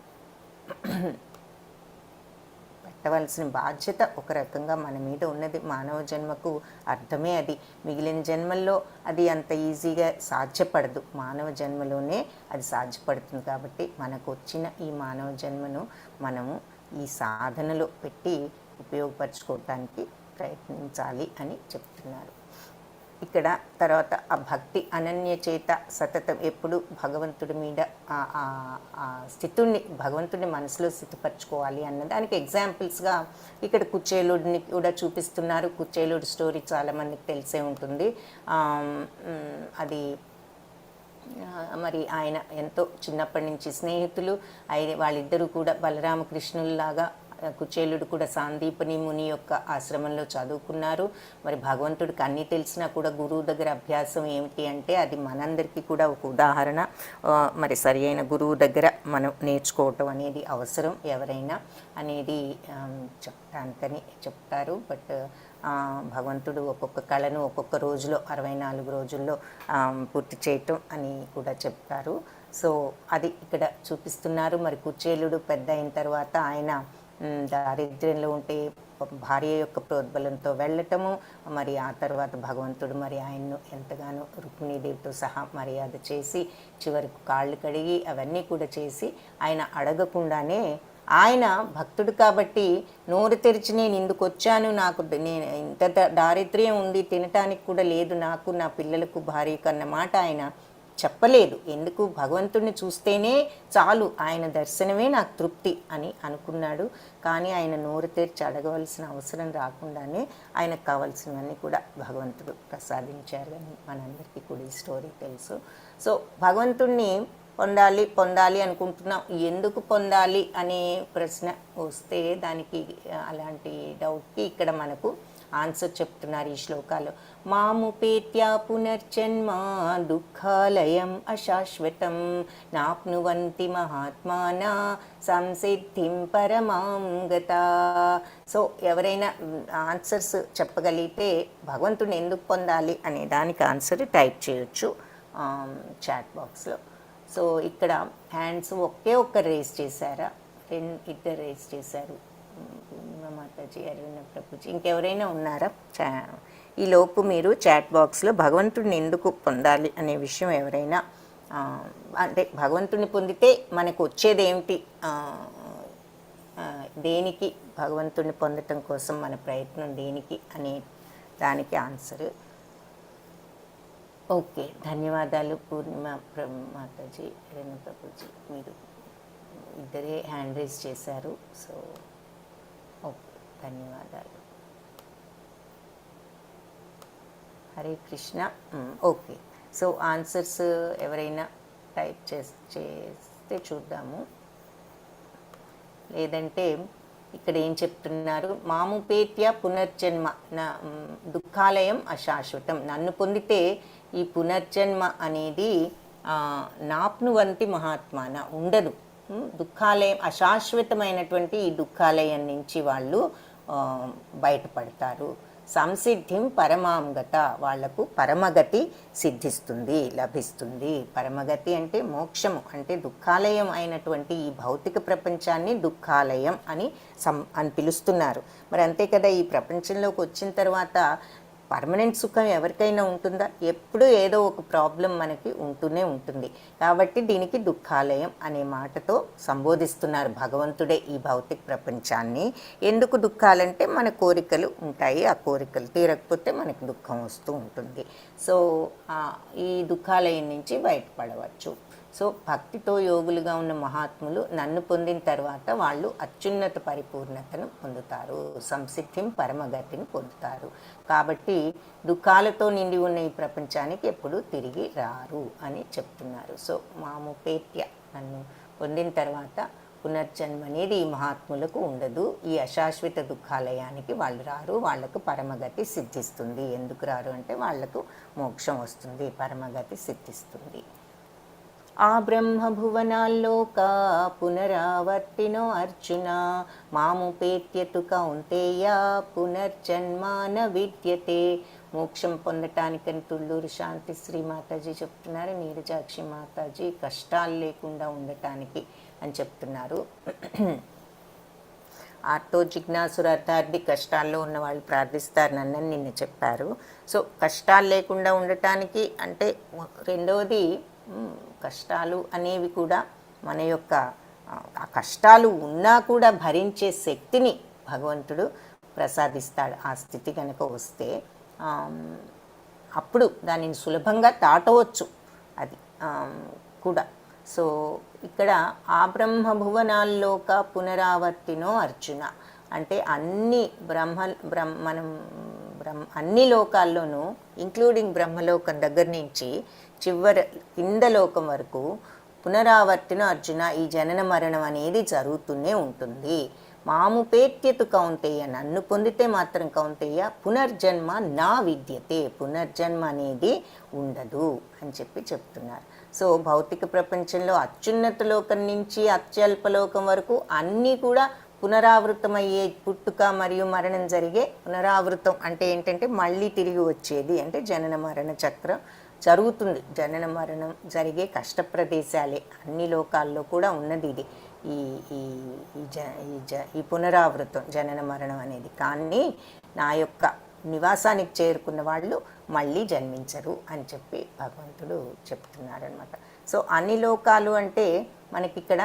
[SPEAKER 1] పెట్టవలసిన బాధ్యత ఒక రకంగా మన మీద ఉన్నది. మానవ జన్మకు అర్థమే అది. మిగిలిన జన్మల్లో అది అంత ఈజీగా సాధ్యపడదు, మానవ జన్మలోనే అది సాధ్యపడుతుంది. కాబట్టి మనకు వచ్చిన ఈ మానవ జన్మను మనము ఈ సాధనలో పెట్టి ఉపయోగపరచుకోవటానికి ప్రయత్నించాలి అని చెప్తున్నారు ఇక్కడ. తర్వాత ఆ భక్తి అనన్యచేత సతతం ఎప్పుడు భగవంతుడి మీద ఆ స్థితుడిని, భగవంతుడిని మనసులో స్థితిపరచుకోవాలి అన్నదానికి ఎగ్జాంపుల్స్గా ఇక్కడ కుచేలుడిని కూడా చూపిస్తున్నారు. కుచేలుడి స్టోరీ చాలామందికి తెలిసే ఉంటుంది. అది మరి ఆయన ఎంతో చిన్నప్పటి నుంచి స్నేహితులు, వాళ్ళిద్దరూ కూడా బలరామకృష్ణుల్లాగా కుచేలుడు కూడా సాందీపని ముని యొక్క ఆశ్రమంలో చదువుకున్నారు. మరి భగవంతుడికి అన్నీ తెలిసినా కూడా గురువు దగ్గర అభ్యాసం ఏమిటి అంటే అది మనందరికీ కూడా ఒక ఉదాహరణ. మరి సరి అయిన గురువు దగ్గర మనం నేర్చుకోవటం అనేది అవసరం ఎవరైనా అనేది చెప్పడానికని చెప్తారు. బట్ భగవంతుడు ఒక్కొక్క కళను ఒక్కొక్క రోజులో 64 రోజుల్లో పూర్తి చేయటం అని కూడా చెప్తారు. సో అది ఇక్కడ చూపిస్తున్నారు. మరి కుచేలుడు పెద్ద అయిన తర్వాత ఆయన దారిద్ర్యంలో ఉంటే భార్య యొక్క ప్రోద్బలంతో వెళ్ళటము, మరి ఆ తర్వాత భగవంతుడు మరి ఆయన్ను ఎంతగానో రుక్మిణీదేవితో సహా మర్యాద చేసి చివరికి కాళ్ళు కడిగి అవన్నీ కూడా చేసి ఆయన అడగకుండానే, ఆయన భక్తుడు కాబట్టి నోరు తెరిచి నేను ఇందుకు వచ్చాను, నాకు నేను ఇంత దారిద్ర్యం ఉంది, తినటానికి కూడా లేదు నాకు, నా పిల్లలకు భార్యకు అన్న మాట ఆయన చెప్పలేదు. ఎందుకు? భగవంతుడిని చూస్తేనే చాలు, ఆయన దర్శనమే నాకు తృప్తి అని అనుకున్నాడు. కానీ ఆయన నోరు తెరిచి అడగవలసిన అవసరం రాకుండానే ఆయనకు కావాల్సినవన్నీ కూడా భగవంతుడు ప్రసాదించారు అని మనందరికీ కూడా ఈ స్టోరీ తెలుసు. సో భగవంతుడిని పొందాలి అనుకుంటున్నాం. ఎందుకు పొందాలి అనే ప్రశ్న వస్తే దానికి అలాంటి డౌట్కి ఇక్కడ మనకు ఆన్సర్ చెప్తున్నారు ఈ శ్లోకాలు. మాముపేత్యా పునర్జన్మ దుఃఖాలయం అశాశ్వతం నాప్నువంతి మహాత్మానా సంసిద్ధిం పరమాం గతా. సో ఎవరైనా ఆన్సర్స్ చెప్పగలిగితే భగవంతుని ఎందుకు పొందాలి అనే దానికి ఆన్సర్ టైప్ చేయొచ్చు చాట్ బాక్స్లో. సో ఇక్కడ హ్యాండ్స్ ఒక్కరు రేస్ చేశారా? ఇద్దరు రేస్ చేశారు, మాతాజీ, అరవింద ప్రభుజీ. ఇంకెవరైనా ఉన్నారా? ఈ లోపు మీరు చాట్ బాక్స్లో భగవంతుడిని ఎందుకు పొందాలి అనే విషయం ఎవరైనా, అంటే భగవంతుడిని పొందితే మనకు వచ్చేది ఏమిటి, దేనికి భగవంతుడిని పొందటం కోసం మన ప్రయత్నం దేనికి అనే దానికి ఆన్సర్. ఓకే, ధన్యవాదాలు పూర్ణిమ మాతాజీ, అరవింద ప్రభుజీ, మీరు ఇద్దరే హ్యాండ్ రైజ్ చేశారు. సో ఓకే, ధన్యవాదాలు. Hare Krishna. Okay, so answers ఎవరైనా టైప్ చేస్తే చూద్దాము. లేదంటే ఇక్కడ ఏం చెప్తున్నారు? మాముపేత్య పునర్జన్మ దుఃఖాలయం అశాశ్వతం. నన్ను పొందితే ఈ పునర్జన్మ అనేది నాప్నువంతి మహాత్మాన ఉండదు. దుఃఖాలయం అశాశ్వతమైనటువంటి ఈ దుఃఖాలయం నుంచి వాళ్ళు బయటపడతారు. సంసిద్ధిం పరమాంగత, వాళ్లకు పరమగతి సిద్ధిస్తుంది, లభిస్తుంది. పరమగతి అంటే మోక్షము, అంటే దుఃఖాలయం అయినటువంటి ఈ భౌతిక ప్రపంచాన్ని దుఃఖాలయం అని పిలుస్తున్నారు. మరి అంతే కదా, ఈ ప్రపంచంలోకి వచ్చిన తర్వాత పర్మనెంట్ సుఖం ఎవరికైనా ఉంటుందా? ఎప్పుడూ ఏదో ఒక ప్రాబ్లం మనకి ఉంటూనే ఉంటుంది. కాబట్టి దీనికి దుఃఖాలయం అనే మాటతో సంబోధిస్తున్నారు భగవంతుడే ఈ భౌతిక ప్రపంచాన్ని. ఎందుకు దుఃఖాలంటే మన కోరికలు ఉంటాయి, ఆ కోరికలు తీరకపోతే మనకి దుఃఖం వస్తూ ఉంటుంది. సో ఈ దుఃఖాలయం నుంచి బయటపడవచ్చు. సో భక్తితో యోగులుగా ఉన్న మహాత్ములు నన్ను పొందిన తర్వాత వాళ్ళు అత్యున్నత పరిపూర్ణతను పొందుతారు, సంసిద్ధిం పరమగతిని పొందుతారు. కాబట్టి దుఃఖాలతో నిండి ఉన్న ఈ ప్రపంచానికి ఎప్పుడూ తిరిగి రారు అని చెప్తున్నారు. సో మాముపేత్య, నన్ను పొందిన తర్వాత పునర్జన్మ అనేది ఈ మహాత్ములకు ఉండదు. ఈ అశాశ్వత దుఃఖాలయానికి వాళ్ళు రారు, వాళ్లకు పరమగతి సిద్ధిస్తుంది. ఎందుకు రారు అంటే వాళ్లకు మోక్షం వస్తుంది, పరమగతి సిద్ధిస్తుంది. ఆ బ్రహ్మభువనాల్లోక పునరావర్తినో అర్జున మాముపేత్యతు కౌంతేయ పునర్జన్మాన విద్యతే. మోక్షం పొందటానికని తుళ్ళూరు శాంతి శ్రీ మాతాజీ చెప్తున్నారు, నీరజాక్షి మాతాజీ కష్టాలు లేకుండా ఉండటానికి అని చెప్తున్నారు. ఆర్తో జిజ్ఞాసురు అర్థార్థి, కష్టాల్లో ఉన్న వాళ్ళు ప్రార్థిస్తారు నన్నని నిన్న చెప్పారు. సో కష్టాలు లేకుండా ఉండటానికి అంటే రెండవది, కష్టాలు అనేవి కూడా మన యొక్క ఆ కష్టాలు ఉన్నా కూడా భరించే శక్తిని భగవంతుడు ప్రసాదిస్తాడు. ఆ స్థితి కనుక వస్తే అప్పుడు దానిని సులభంగా దాటవచ్చు అది కూడా. సో ఇక్కడ ఆ బ్రహ్మభువనాల్లోక పునరావర్తినో అర్జున అంటే అన్ని అన్ని లోకాల్లోనూ ఇంక్లూడింగ్ బ్రహ్మలోకం దగ్గర నుంచి చివరి కింద లోకం వరకు పునరావర్తిన అర్జున, ఈ జనన మరణం అనేది జరుగుతూనే ఉంటుంది. మాముపేత్యతు కౌంతేయ, నన్ను పొందితే మాత్రం కౌంతేయ పునర్జన్మ నా విద్యతే, పునర్జన్మ అనేది ఉండదు అని చెప్తున్నారు. సో భౌతిక ప్రపంచంలో అత్యున్నత లోకం నుంచి అత్యల్పలోకం వరకు అన్నీ కూడా పునరావృతమయ్యే పుట్టుక మరియు మరణం జరిగే పునరావృతం అంటే ఏంటంటే మళ్ళీ తిరిగి వచ్చేది, అంటే జనన మరణ చక్రం జరుగుతుంది. జనన మరణం జరిగే కష్టప్రదేశాలే అన్ని లోకాల్లో కూడా ఉన్నది ఇది, ఈ ఈ ఈ పునరావృతం జనన మరణం అనేది. కానీ నా యొక్క నివాసానికి చేరుకున్న వాళ్ళు మళ్ళీ జన్మించరు అని చెప్పి భగవంతుడు చెప్తున్నారనమాట. సో అన్ని లోకాలు అంటే మనకిక్కడ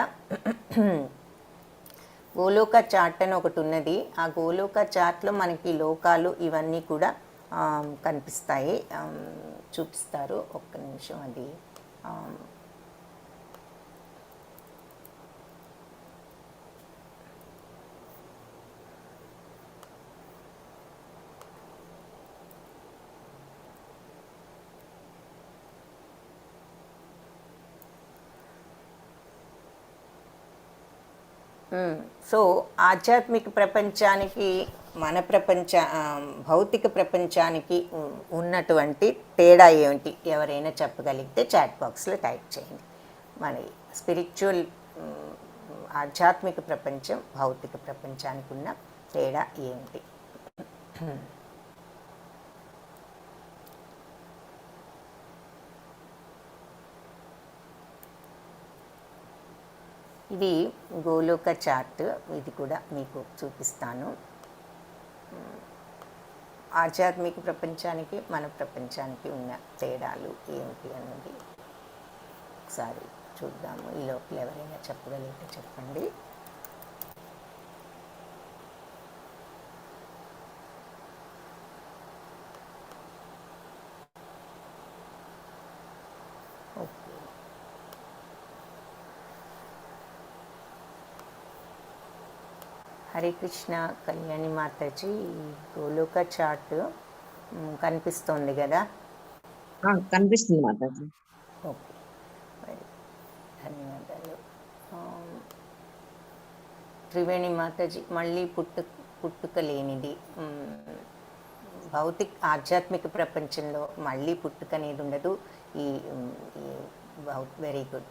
[SPEAKER 1] గోలోక చార్ట్ అని ఒకటి ఉన్నది. ఆ గోలోక చార్ట్లో మనకి లోకాలు ఇవన్నీ కూడా కనిపిస్తాయి, చూపిస్తారు. ఒక్క నిమిషం, అది సో ఆధ్యాత్మిక ప్రపంచానికి మన భౌతిక ప్రపంచానికి ఉన్నటువంటి తేడా ఏమిటి ఎవరైనా చెప్పగలిగితే చాట్ బాక్స్లో టైప్ చేయండి. మన స్పిరిచువల్ ఆధ్యాత్మిక ప్రపంచం భౌతిక ప్రపంచానికి ఉన్న తేడా ఏమిటి? ఇది గోలోక చార్ట్, ఇది కూడా మీకు చూపిస్తాను. ఆధ్యాత్మిక ప్రపంచానికి మన ప్రపంచానికి ఉన్న తేడాలు ఏమిటి అన్నది ఒకసారి చూద్దాము. ఈ లోపల ఎవరైనా చెప్పగలిగితే చెప్పండి. హరే కృష్ణ కళ్యాణి మాతాజీ, గోలోక చార్ట్ కనిపిస్తోంది కదా?
[SPEAKER 6] కనిపిస్తుంది మాతాజీ.
[SPEAKER 1] ఓకే, మరి ధన్యవాదాలు. త్రివేణి మాతాజీ, మళ్ళీ పుట్టుక లేనిది ఆధ్యాత్మిక ప్రపంచంలో మళ్ళీ పుట్టుక అనేది ఉండదు. ఈ వెరీ గుడ్.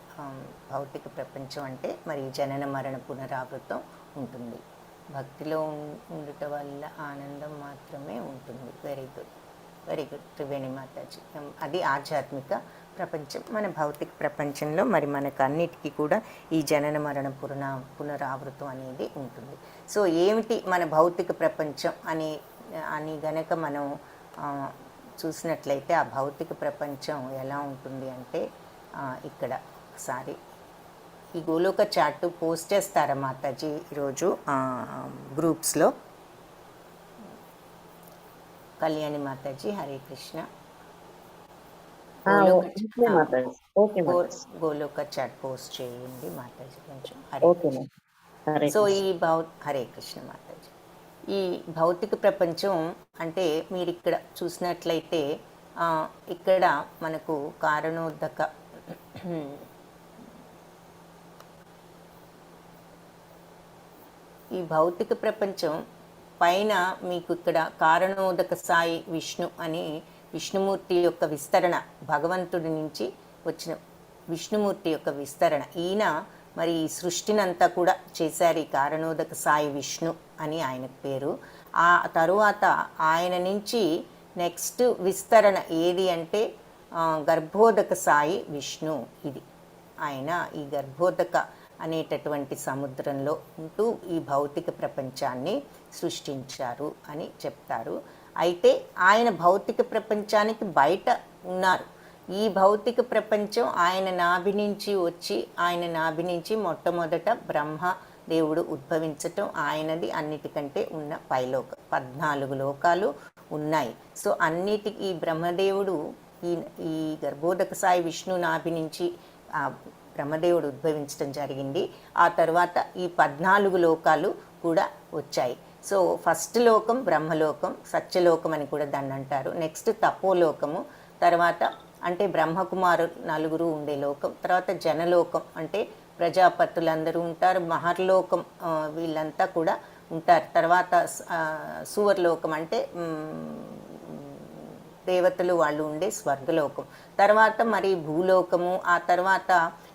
[SPEAKER 1] భౌతిక ప్రపంచం అంటే మరి జనన మరణ పునరావృతం ఉంటుంది. భక్తిలో ఉండటం వల్ల ఆనందం మాత్రమే ఉంటుంది. Very good, very good Triveni Mataji. అది ఆధ్యాత్మిక ప్రపంచం. మన భౌతిక ప్రపంచంలో మరి మనకు అన్నిటికీ కూడా ఈ జనన మరణ పునరావృతం అనేది ఉంటుంది. సో ఏమిటి మన భౌతిక ప్రపంచం అని గనక మనం చూసినట్లయితే ఆ భౌతిక ప్రపంచం ఎలా ఉంటుంది అంటే ఇక్కడ ఒకసారి ఈ గోలోక చార్ట్ పోస్ట్ చేస్తారా మాతాజీ ఈరోజు గ్రూప్స్లో? కళ్యాణి మాతాజీ, హరే కృష్ణ. గోలోక చార్ట్ పోస్ట్ చేయండి మాతాజీ కొంచెం. హరే. సో హరే కృష్ణ మాతాజీ. ఈ భౌతిక ప్రపంచం అంటే మీరు ఇక్కడ చూసినట్లయితే ఇక్కడ మనకు కారణోదక ఈ భౌతిక ప్రపంచం పైన మీకు ఇక్కడ కారణోదక సాయి విష్ణు అని విష్ణుమూర్తి యొక్క విస్తరణ, భగవంతుడి నుంచి వచ్చిన విష్ణుమూర్తి యొక్క విస్తరణ. ఈయన మరి ఈ సృష్టినంతా కూడా చేశారు. ఈ కారణోదక సాయి విష్ణు అని ఆయనకు పేరు. ఆ తరువాత ఆయన నుంచి నెక్స్ట్ విస్తరణ ఏది అంటే గర్భోదక సాయి విష్ణు. ఇది ఆయన ఈ గర్భోదక అనేటటువంటి సముద్రంలో ఉంటూ ఈ భౌతిక ప్రపంచాన్ని సృష్టించారు అని చెప్తారు. అయితే ఆయన భౌతిక ప్రపంచానికి బయట ఉన్నారు. ఈ భౌతిక ప్రపంచం ఆయన నాభి నుంచి వచ్చి, ఆయన నాభి నుంచి మొట్టమొదట బ్రహ్మ దేవుడు ఉద్భవించటం ఆయనది అన్నిటికంటే ఉన్న పైలోక 14 లోకాలు ఉన్నాయి. సో అన్నిటికీ ఈ బ్రహ్మదేవుడు ఈ గర్భోదక సాయి విష్ణు నాభి నుంచి బ్రహ్మదేవుడు ఉద్భవించడం జరిగింది. ఆ తర్వాత ఈ 14 లోకాలు కూడా వచ్చాయి. సో ఫస్ట్ లోకం బ్రహ్మలోకం, సత్యలోకం అని కూడా దాన్ని అంటారు. నెక్స్ట్ తపోలోకము, తర్వాత అంటే బ్రహ్మకుమారు 4 ఉండే లోకం, తర్వాత జనలోకం అంటే ప్రజాపతులందరూ ఉంటారు, మహర్లోకం వీళ్ళంతా కూడా ఉంటారు, తర్వాత సువర్లోకం అంటే దేవతలు వాళ్ళు ఉండే స్వర్గలోకం, తర్వాత మరి భూలోకము, ఆ తర్వాత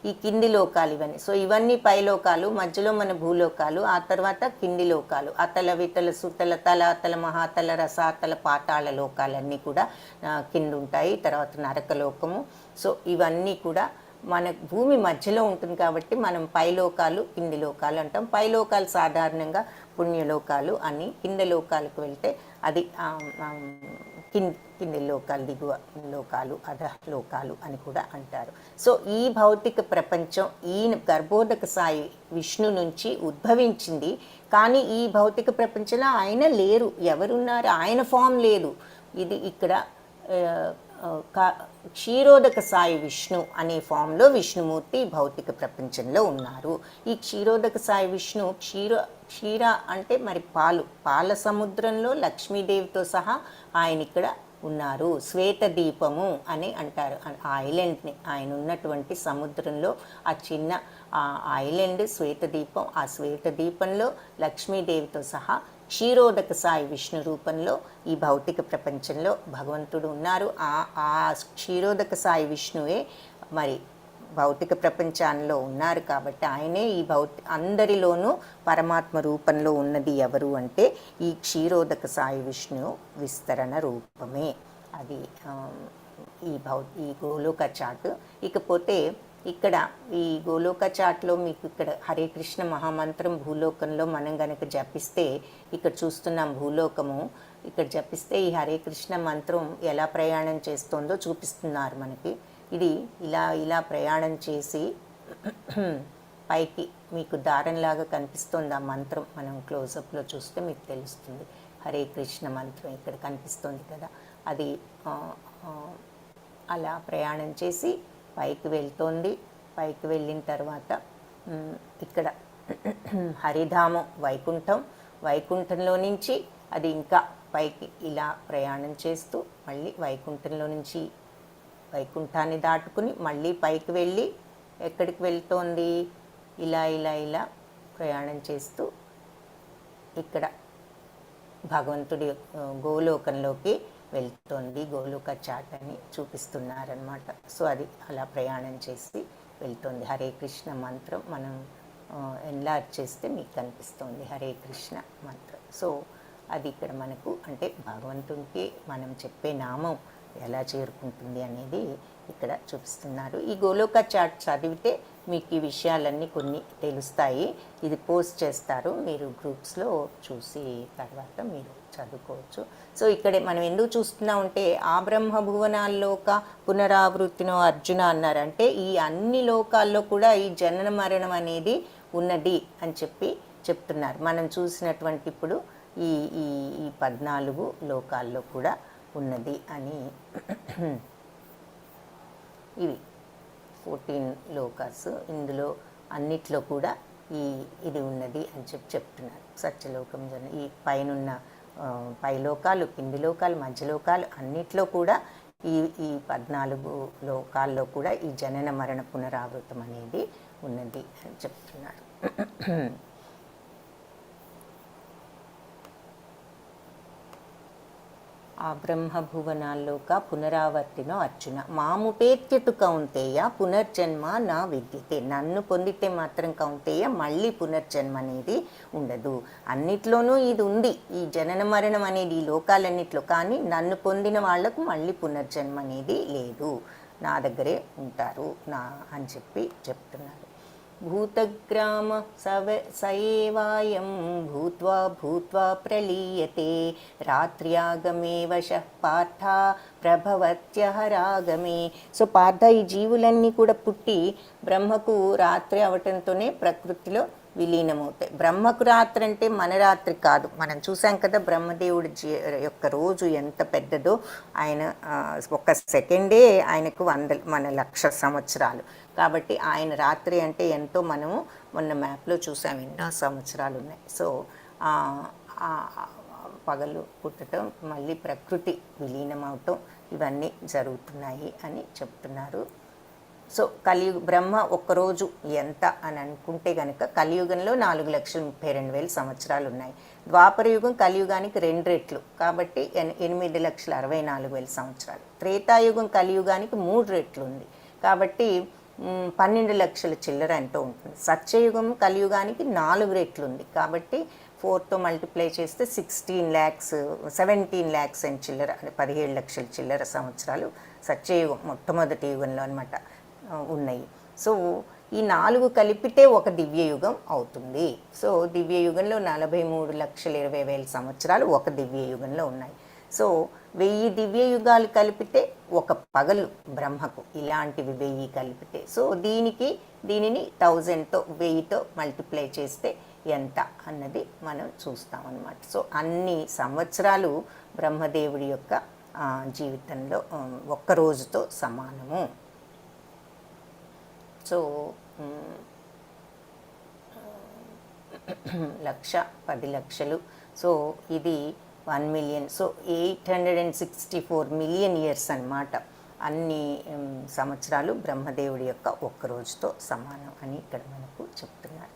[SPEAKER 1] ఈ కింది లోకాలు ఇవన్నీ. సో ఇవన్నీ పైలోకాలు, మధ్యలో మన భూలోకాలు, ఆ తర్వాత కింది లోకాలు, అతల వితల సుతల తల అతల మహాతల రసాతల పాతాళ లోకాలన్నీ కూడా కింద ఉంటాయి. తర్వాత నరకలోకము. సో ఇవన్నీ కూడా మన భూమి మధ్యలో ఉంటుంది కాబట్టి మనం పైలోకాలు కింది లోకాలు అంటాం. పైలోకాలు సాధారణంగా పుణ్యలోకాలు అని, కింద లోకాలకు వెళ్తే అది కింది లోకాలు, దిగువ లోకాలు, అధలోకాలు అని కూడా అంటారు. సో ఈ భౌతిక ప్రపంచం ఈ గర్భోదక సాయి విష్ణు నుంచి ఉద్భవించింది. కానీ ఈ భౌతిక ప్రపంచంలో ఆయన లేరు. ఎవరున్నారు? ఆయన ఫామ్ లేదు. ఇది ఇక్కడ క్షీరోదక సాయి విష్ణు అనే ఫామ్లో విష్ణుమూర్తి భౌతిక ప్రపంచంలో ఉన్నారు. ఈ క్షీరోదక సాయి విష్ణు క్షీర అంటే మరి పాల సముద్రంలో లక్ష్మీదేవితో సహా ఆయన ఇక్కడ ఉన్నారు. శ్వేత దీపము అని అంటారు ఆ ఐలాండ్ని. ఆయన ఉన్నటువంటి సముద్రంలో ఆ చిన్న ఐలాండ్ శ్వేత దీపం. ఆ శ్వేత దీపంలో లక్ష్మీదేవితో సహా క్షీరోదక సాయి విష్ణు రూపంలో ఈ భౌతిక ప్రపంచంలో భగవంతుడు ఉన్నారు. ఆ క్షీరోదక సాయి విష్ణువే మరి భౌతిక ప్రపంచంలో ఉన్నారు. కాబట్టి ఆయనే ఈ అందరిలోనూ పరమాత్మ రూపంలో ఉన్నది ఎవరు అంటే ఈ క్షీరోదక సాయి విష్ణు విస్తరణ రూపమే. అది ఈ గోలోక చాట్. ఇకపోతే ఇక్కడ ఈ గోలోక చాట్లో మీకు ఇక్కడ హరే కృష్ణ మహామంత్రం భూలోకంలో మనం గనక జపిస్తే, ఇక్కడ చూస్తున్నాం భూలోకము, ఇక్కడ జపిస్తే ఈ హరే కృష్ణ మంత్రం ఎలా ప్రయాణం చేస్తుందో చూపిస్తున్నారు మనకి. ఇది ఇలా ప్రయాణం చేసి పైకి మీకు దారంలాగా కనిపిస్తుంది ఆ మంత్రం. మనం క్లోజప్లో చూస్తే మీకు తెలుస్తుంది. హరే కృష్ణ మంత్రం ఇక్కడ కనిపిస్తుంది కదా, అది అలా ప్రయాణం చేసి పైకి వెళ్తోంది. పైకి వెళ్ళిన తర్వాత ఇక్కడ హరిధామం వైకుంఠంలో నుంచి అది ఇంకా పైకి ఇలా ప్రయాణం చేస్తూ మళ్ళీ వైకుంఠంలో నుంచి వైకుంఠాన్ని దాటుకుని మళ్ళీ పైకి వెళ్ళి ఎక్కడికి వెళ్తోంది? ఇలా ప్రయాణం చేస్తూ ఇక్కడ భగవంతుడి గోలోకంలోకి వెళ్తోంది. గోలోక చాట్ అని చూపిస్తున్నారనమాట. సో అది అలా ప్రయాణం చేసి వెళ్తోంది. హరే కృష్ణ మంత్రం మనం ఎన్లార్జ్ చేస్తే మీకు కనిపిస్తుంది హరే కృష్ణ మంత్రం. సో అది ఇక్కడ మనకు అంటే భగవంతునికి మనం చెప్పే నామం ఎలా చేరుకుంటుంది అనేది ఇక్కడ చూపిస్తున్నారు. ఈ గోలోక చాట్ చదివితే మీకు ఈ విషయాలన్నీ కొన్ని తెలుస్తాయి. ఇది పోస్ట్ చేస్తారు, మీరు గ్రూప్స్లో చూసి తర్వాత మీరు చదువుకోవచ్చు. సో ఇక్కడ మనం ఎందుకు చూస్తున్నాం అంటే ఆ బ్రహ్మ భువనాల్లోక పునరావృత్తినో అర్జున అన్నారు. అంటే ఈ అన్ని లోకాల్లో కూడా ఈ జనన మరణం అనేది ఉన్నది అని చెప్తున్నారు. మనం చూసినటువంటి ఇప్పుడు ఈ ఈ 14 లోకాల్లో కూడా ఉన్నది అని, ఇవి 14 లోకాస్, ఇందులో అన్నిట్లో కూడా ఇది ఉన్నది అని చెప్తున్నారు. సత్యలోకం ఈ పైనున్న పైలోకాలు, కింది లోకాలు, మధ్యలోకాలు అన్నిట్లో కూడా ఈ 14 లోకాల్లో కూడా ఈ జనన మరణ పునరావృతం అనేది ఉన్నది అని చెప్తున్నారు. ఆ బ్రహ్మభువనాల్లోక పునరావర్తినో అర్జున మాముపేత్యతు కౌంతేయ పునర్జన్మ నా విద్యతే. నన్ను పొందితే మాత్రం కౌంతేయ మళ్ళీ పునర్జన్మ అనేది ఉండదు. అన్నిట్లోనూ ఇది ఉంది, ఈ జనన మరణం అనేది ఈ లోకాలన్నిట్లో. కానీ నన్ను పొందిన వాళ్లకు మళ్ళీ పునర్జన్మ అనేది లేదు, నా దగ్గరే ఉంటారు అని చెప్తున్నారు. భూతగ్రామ సయేవాయం భూత్వా ప్రలీయతే రాత్ర్యాగమే వశః పార్థ ప్రభవత్యహరాగమే. సో పార్థ, ఈ జీవులన్నీ కూడా పుట్టి బ్రహ్మకు రాత్రి అవటంతోనే ప్రకృతిలో విలీనమవుతాయి. బ్రహ్మకు రాత్రి అంటే మన రాత్రి కాదు. మనం చూసాం కదా బ్రహ్మదేవుడి యొక్క రోజు ఎంత పెద్దదో. ఆయన ఒక సెకండే ఆయనకు 1,00,000 సంవత్సరాలు. కాబట్టి ఆయన రాత్రి అంటే ఎంతో మనము మొన్న మ్యాప్లో చూసాం ఎన్నో సంవత్సరాలు ఉన్నాయి. సో పగలు పుట్టడం, మళ్ళీ ప్రకృతి విలీనం అవటం, ఇవన్నీ జరుగుతున్నాయి అని చెప్తున్నారు. సో బ్రహ్మ ఒక్కరోజు ఎంత అని అనుకుంటే కనుక కలియుగంలో 4,32,000 సంవత్సరాలు ఉన్నాయి. ద్వాపరయుగం కలియుగానికి 2 రెట్లు, కాబట్టి 8,64,000 సంవత్సరాలు. త్రేతాయుగం కలియుగానికి 3 రెట్లు ఉంది, కాబట్టి 12 లక్షల చిల్లర ఎంతో ఉంటుంది. సత్యయుగం కలియుగానికి 4 రెట్లు ఉంది కాబట్టి 4తో మల్టిప్లై చేస్తే 17 lakhs అండ్ చిల్లర, 17 లక్షల చిల్లర సంవత్సరాలు సత్యయుగం మొట్టమొదటి యుగంలో అనమాట ఉన్నాయి. సో ఈ 4 కలిపితే ఒక దివ్యయుగం అవుతుంది. సో దివ్యయుగంలో 43,20,000 సంవత్సరాలు ఒక దివ్యయుగంలో ఉన్నాయి. సో 1000 దివ్యయుగాలు కలిపితే ఒక పగలు బ్రహ్మకు, ఇలాంటివి 1000 కలిపితే. సో దీనిని 1000తో 1000తో మల్టిప్లై చేస్తే ఎంత అన్నది మనం చూస్తాం అన్నమాట. సో అన్ని సంవత్సరాలు బ్రహ్మదేవుడి యొక్క జీవితంలో ఒక్క రోజుతో సమానము. సో 10 లక్షలు. సో ఇది 1 మిలియన్. సో 864 మిలియన్ ఇయర్స్ అన్నమాట. అన్ని సంవత్సరాలు బ్రహ్మదేవుడి యొక్క ఒక్క రోజుతో సమానం అని ఇక్కడ మనకు చెప్తున్నారు.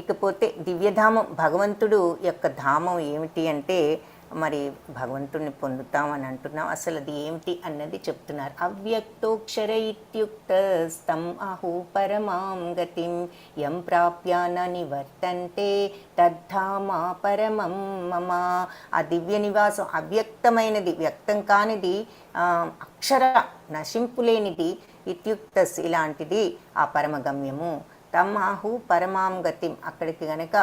[SPEAKER 1] ఇకపోతే దివ్యధామం, భగవంతుడు యొక్క ధామం ఏమిటి అంటే, మరి భగవంతుడిని పొందుతామని అంటున్నాం, అసలు అది ఏమిటి అన్నది చెప్తున్నారు. అవ్యక్తోక్షర ఇత్యుక్తం అహు పరమాం గతిం యం ప్రాప్యాన నివర్తంతే తద్ధామా పరమం మమ. ఆ దివ్య నివాసం అవ్యక్తమైనది, వ్యక్తం కానిది, అక్షర నశింపులేనిది, ఇత్యుక్తస్ ఇలాంటిది ఆ పరమగమ్యము. తమ్మాహు పరమాం గతిం, అక్కడికి గనక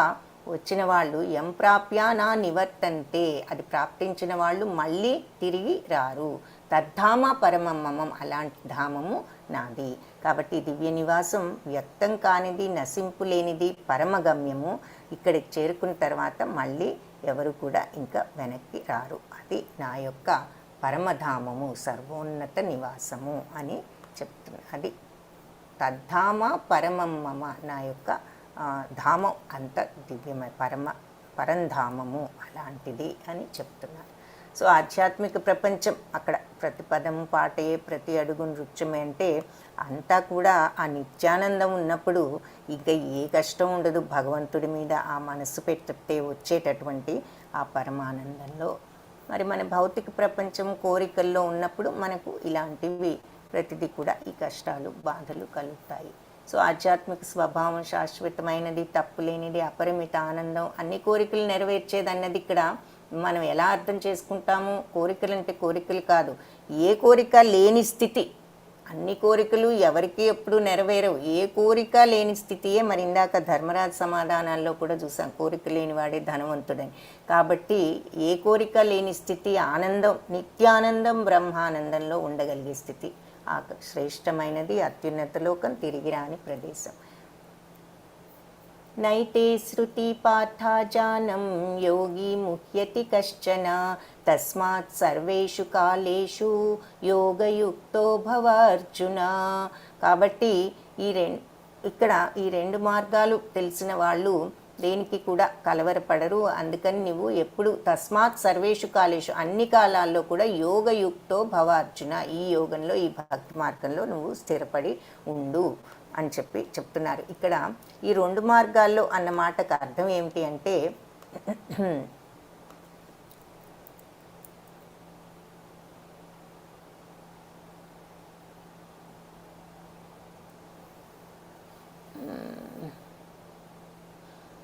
[SPEAKER 1] వచ్చిన వాళ్ళు యం ప్రాప్యా నా నివర్తంతే, అది ప్రాప్తించిన వాళ్ళు మళ్ళీ తిరిగి రారు. తద్ధామ పరమం మమం, అలాంటి ధామము నాది. కాబట్టి దివ్య నివాసం వ్యక్తం కానిది, నశింపు లేనిది, పరమగమ్యము. ఇక్కడికి చేరుకున్న తర్వాత మళ్ళీ ఎవరు కూడా ఇంకా వెనక్కి రారు. అది నా యొక్క పరమధామము, సర్వోన్నత నివాసము అని చెప్తున్నా. అది తద్ధామ పరమం మమ, నా యొక్క ధామం అంత దివ్యమై పరంధామము అలాంటిది అని చెప్తున్నారు. సో ఆధ్యాత్మిక ప్రపంచం అక్కడ ప్రతి పదము పాటయే, ప్రతి అడుగు నృత్యమే అంటే అంతా కూడా ఆ నిత్యానందం ఉన్నప్పుడు ఇంకా ఏ కష్టం ఉండదు. భగవంతుడి మీద ఆ మనస్సు పెడితే వచ్చేటటువంటి ఆ పరమానందంలో. మరి మన భౌతిక ప్రపంచం కోరికల్లో ఉన్నప్పుడు మనకు ఇలాంటివి ప్రతిదీ కూడా ఈ కష్టాలు, బాధలు కలుగుతాయి. సో ఆధ్యాత్మిక స్వభావం శాశ్వతమైనది, తప్పులేనిది, అపరిమిత ఆనందం, అన్ని కోరికలు నెరవేర్చేది అన్నది ఇక్కడ మనం ఎలా అర్థం చేసుకుంటాము. కోరికలు అంటే కోరికలు కాదు, ఏ కోరిక లేని స్థితి. అన్ని కోరికలు ఎవరికి ఎప్పుడు నెరవేరవు, ఏ కోరిక లేని స్థితియే. మరి ఇందాక ధర్మరాజు సమాధానాల్లో కూడా చూసాం, కోరిక లేనివాడే ధనవంతుడని. కాబట్టి ఏ కోరిక లేని స్థితి ఆనందం, నిత్యానందం, బ్రహ్మానందంలో ఉండగలిగే స్థితి, ఆ శ్రేష్టమైనది, అత్యున్నత లోకం, తిరిగి రాని ప్రదేశం. నైతే శృతి పాఠాజానం యోగి ముహ్యతి కశ్చన తస్మాత్ సర్వేషు కాలేషు యోగయుక్తో భవ అర్జున. కాబట్టి ఇక్కడ ఈ రెండు మార్గాలు తెలిసిన వాళ్ళు దేనికి కూడా కలవరపడరు. అందుకని నువ్వు ఎప్పుడు తస్మాత్ సర్వేషు కాలేషు, అన్ని కాలాల్లో కూడా యోగయుక్తో భవ అర్జున, ఈ యోగంలో, ఈ భక్తి మార్గంలో నువ్వు స్థిరపడి ఉండు అని చెప్తున్నారు. ఇక్కడ ఈ రెండు మార్గాల్లో అన్న మాటకు అర్థం ఏమిటి అంటే,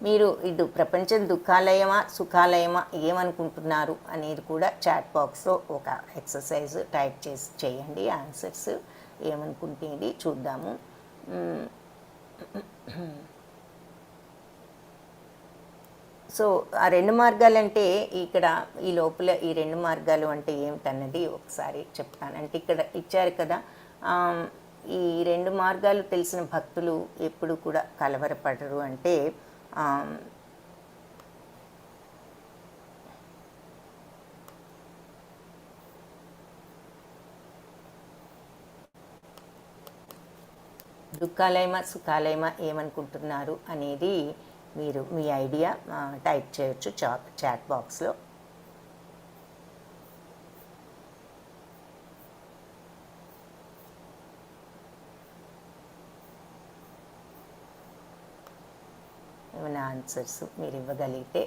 [SPEAKER 1] మీరు ఇది ప్రపంచం దుఃఖాలయమా సుఖాలయమా ఏమనుకుంటున్నారు అనేది కూడా చాట్ బాక్స్లో ఒక ఎక్సర్సైజ్ టైప్ చేయండి. ఆన్సర్స్ ఏమనుకుంటేది చూద్దాము. సో ఆ రెండు మార్గాలు అంటే ఇక్కడ ఈ లోపల ఈ రెండు మార్గాలు అంటే ఏమిటన్నది ఒకసారి చెప్తాను. అంటే ఇక్కడ ఇచ్చారు కదా, ఈ రెండు మార్గాలు తెలిసిన భక్తులు ఎప్పుడు కూడా కలవరపడరు. అంటే దుఃఖాలయమా సుఖాలయమా ఏమనుకుంటున్నారు అనేది మీరు మీ ఐడియా టైప్ చేయొచ్చు చాట్ బాక్స్లో. ఏమైనా ఆన్సర్స్ మీరు ఇవ్వగలిగితే.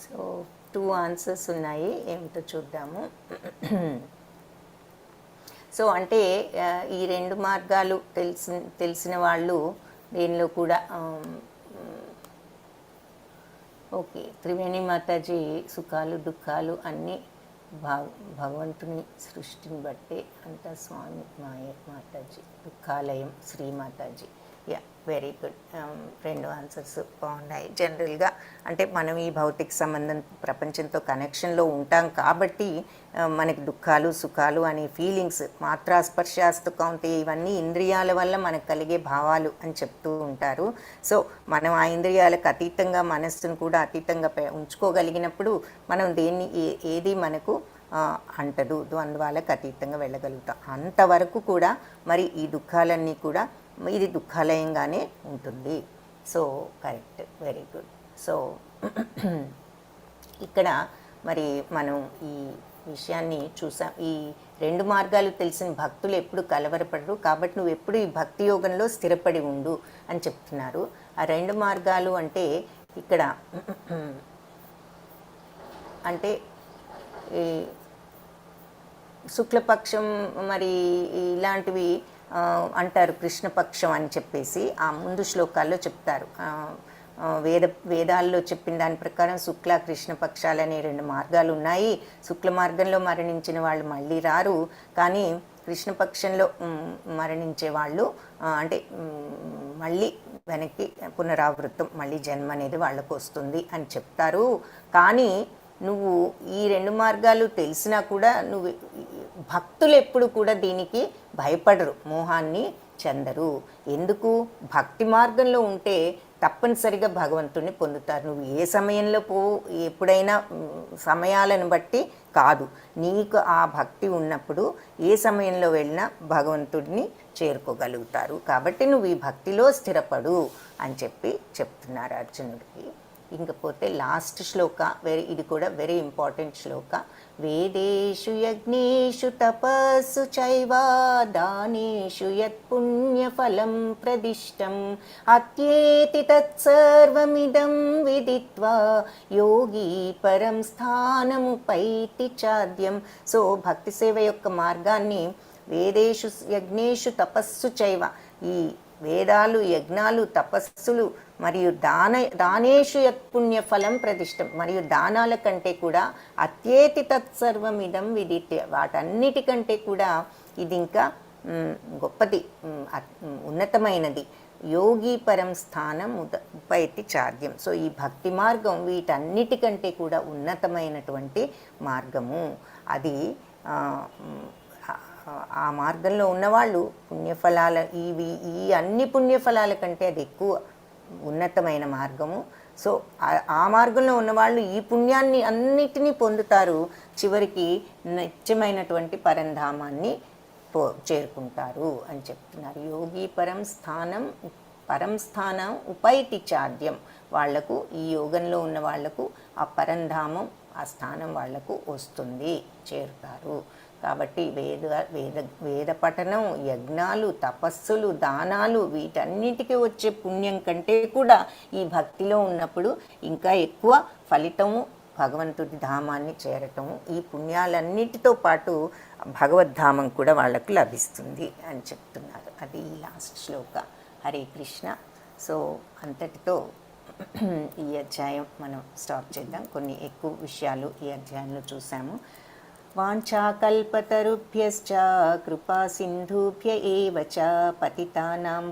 [SPEAKER 1] సో 2 ఆన్సర్స్ ఉన్నాయి, ఏమిటో చూద్దాము. సో అంటే ఈ 2 మార్గాలు తెలిసిన వాళ్ళు దీనిలో కూడా ఓకే. త్రివేణి మాతాజీ సుఖాలు దుఃఖాలు అన్నీ భగవంతుని సృష్టిని బట్టే అంతా స్వామి మాతాజీ దుఃఖాలయం Shri Mataji. Yeah, very good. 2 answers బాగున్నాయి. జనరల్గా అంటే మనం ఈ భౌతిక సంబంధం ప్రపంచంతో కనెక్షన్లో ఉంటాం కాబట్టి మనకి దుఃఖాలు సుఖాలు అనే ఫీలింగ్స్ మాత్రాస్పర్శాస్తు కౌంతే ఇవన్నీ ఇంద్రియాల వల్ల మనకు కలిగే భావాలు అని చెప్తూ ఉంటారు. సో మనం ఆ ఇంద్రియాలకు అతీతంగా మనస్సును కూడా అతీతంగా ఉంచుకోగలిగినప్పుడు మనం దేన్ని ఏది మనకు అంటదు, ద్వంద్వాలకు అతీతంగా వెళ్ళగలుగుతాం. అంతవరకు కూడా మరి ఈ దుఃఖాలన్నీ కూడా ఇది దుఃఖాలయంగానే ఉంటుంది. So correct, very good. So ఇక్కడ మరి మనం ఈ విషయాన్ని చూసాం. ఈ 2 మార్గాలు తెలిసిన భక్తులు ఎప్పుడు కలవరపడరు, కాబట్టి నువ్వు ఎప్పుడు ఈ భక్తి యోగంలో స్థిరపడి ఉండు అని చెప్తున్నారు. ఆ 2 మార్గాలు అంటే ఇక్కడ అంటే ఈ శుక్లపక్షం మరి ఇలాంటివి అంటారు, కృష్ణపక్షం అని చెప్పేసి ఆ ముందు శ్లోకాల్లో చెప్తారు. వేదాల్లో చెప్పిన దాని ప్రకారం శుక్ల కృష్ణ పక్షాలనే 2 మార్గాలు ఉన్నాయి. శుక్ల మార్గంలో మరణించిన వాళ్ళు మళ్ళీ రారు, కానీ కృష్ణపక్షంలో మరణించే వాళ్ళు అంటే మళ్ళీ వెనక్కి పునరావృతం, మళ్ళీ జన్మ అనేది వాళ్ళకు వస్తుంది అని చెప్తారు. కానీ నువ్వు ఈ 2 మార్గాలు తెలిసినా కూడా నువ్వు భక్తులు ఎప్పుడు కూడా దీనికి భయపడరు, మోహాన్ని చెందరు. ఎందుకు? భక్తి మార్గంలో ఉంటే తప్పనిసరిగా భగవంతుడిని పొందుతారు. నువ్వు ఏ సమయంలో ఎప్పుడైనా సమయాలను బట్టి కాదు, నీకు ఆ భక్తి ఉన్నప్పుడు ఏ సమయంలో వెళ్ళినా భగవంతుడిని చేరుకోగలుగుతారు. కాబట్టి నువ్వు ఈ భక్తిలో స్థిరపడు అని చెప్తున్నారు అర్జునుడికి. ఇంకపోతే లాస్ట్ శ్లోక, ఇది కూడా వెరీ ఇంపార్టెంట్ శ్లోక. వేదేషు యజ్ఞేషు తపస్సు చైవ దానేషు యత్పుణ్యఫలం ప్రదిష్టం అత్యేతి తత్సర్వమిదం విదిత్వా యోగి పరం స్థానముపైతి చాద్యం. సో భక్తి సేవ యొక్క మార్గాన్ని వేదేషు యజ్ఞేషు తపస్సు చైవ, ఈ వేదాలు యజ్ఞాలు తపస్సులు మరియు దానేషు యత్పుణ్యఫలం ప్రతిష్టం, మరియు దానాల కంటే కూడా అత్యేతి తత్సర్వమిదం విదిత్య, వాటన్నిటికంటే కూడా ఇది ఇంకా గొప్పది, ఉన్నతమైనది. యోగి పరం స్థానం ఉపైతి చాద్యం. సో ఈ భక్తి మార్గం వీటన్నిటికంటే కూడా ఉన్నతమైనటువంటి మార్గము. అది ఆ మార్గంలో ఉన్నవాళ్ళు పుణ్యఫలాల ఈ అన్ని పుణ్యఫలాల కంటే అది ఎక్కువ ఉన్నతమైన మార్గము. సో ఆ మార్గంలో ఉన్నవాళ్ళు ఈ పుణ్యాన్ని అన్నిటినీ పొందుతారు, చివరికి నిత్యమైనటువంటి పరంధామాన్ని చేరుకుంటారు అని చెప్తున్నారు. యోగి పరం స్థానం ఉపైతి చాద్యం, వాళ్లకు ఈ యోగంలో ఉన్న వాళ్లకు ఆ పరంధామం, ఆ స్థానం వాళ్లకు వస్తుంది, చేరుతారు. కాబట్టి వేద పఠనం, యజ్ఞాలు, తపస్సులు, దానాలు వీటన్నిటికీ వచ్చే పుణ్యం కంటే కూడా ఈ భక్తిలో ఉన్నప్పుడు ఇంకా ఎక్కువ ఫలితము, భగవంతుడి ధామాన్ని చేరటము. ఈ పుణ్యాలన్నిటితో పాటు భగవద్ధామం కూడా వాళ్లకు లభిస్తుంది అని చెప్తున్నారు. అది లాస్ట్ శ్లోక. హరే కృష్ణ. సో అంతటితో ఈ అధ్యాయం మనం స్టాప్ చేద్దాం. కొన్ని ఎక్కువ విషయాలు ఈ అధ్యాయంలో చూసాము. వాంఛాకల్పతరుభ్యశ్చ కృపా సింధుభ్య ఏవ చ పతితానాం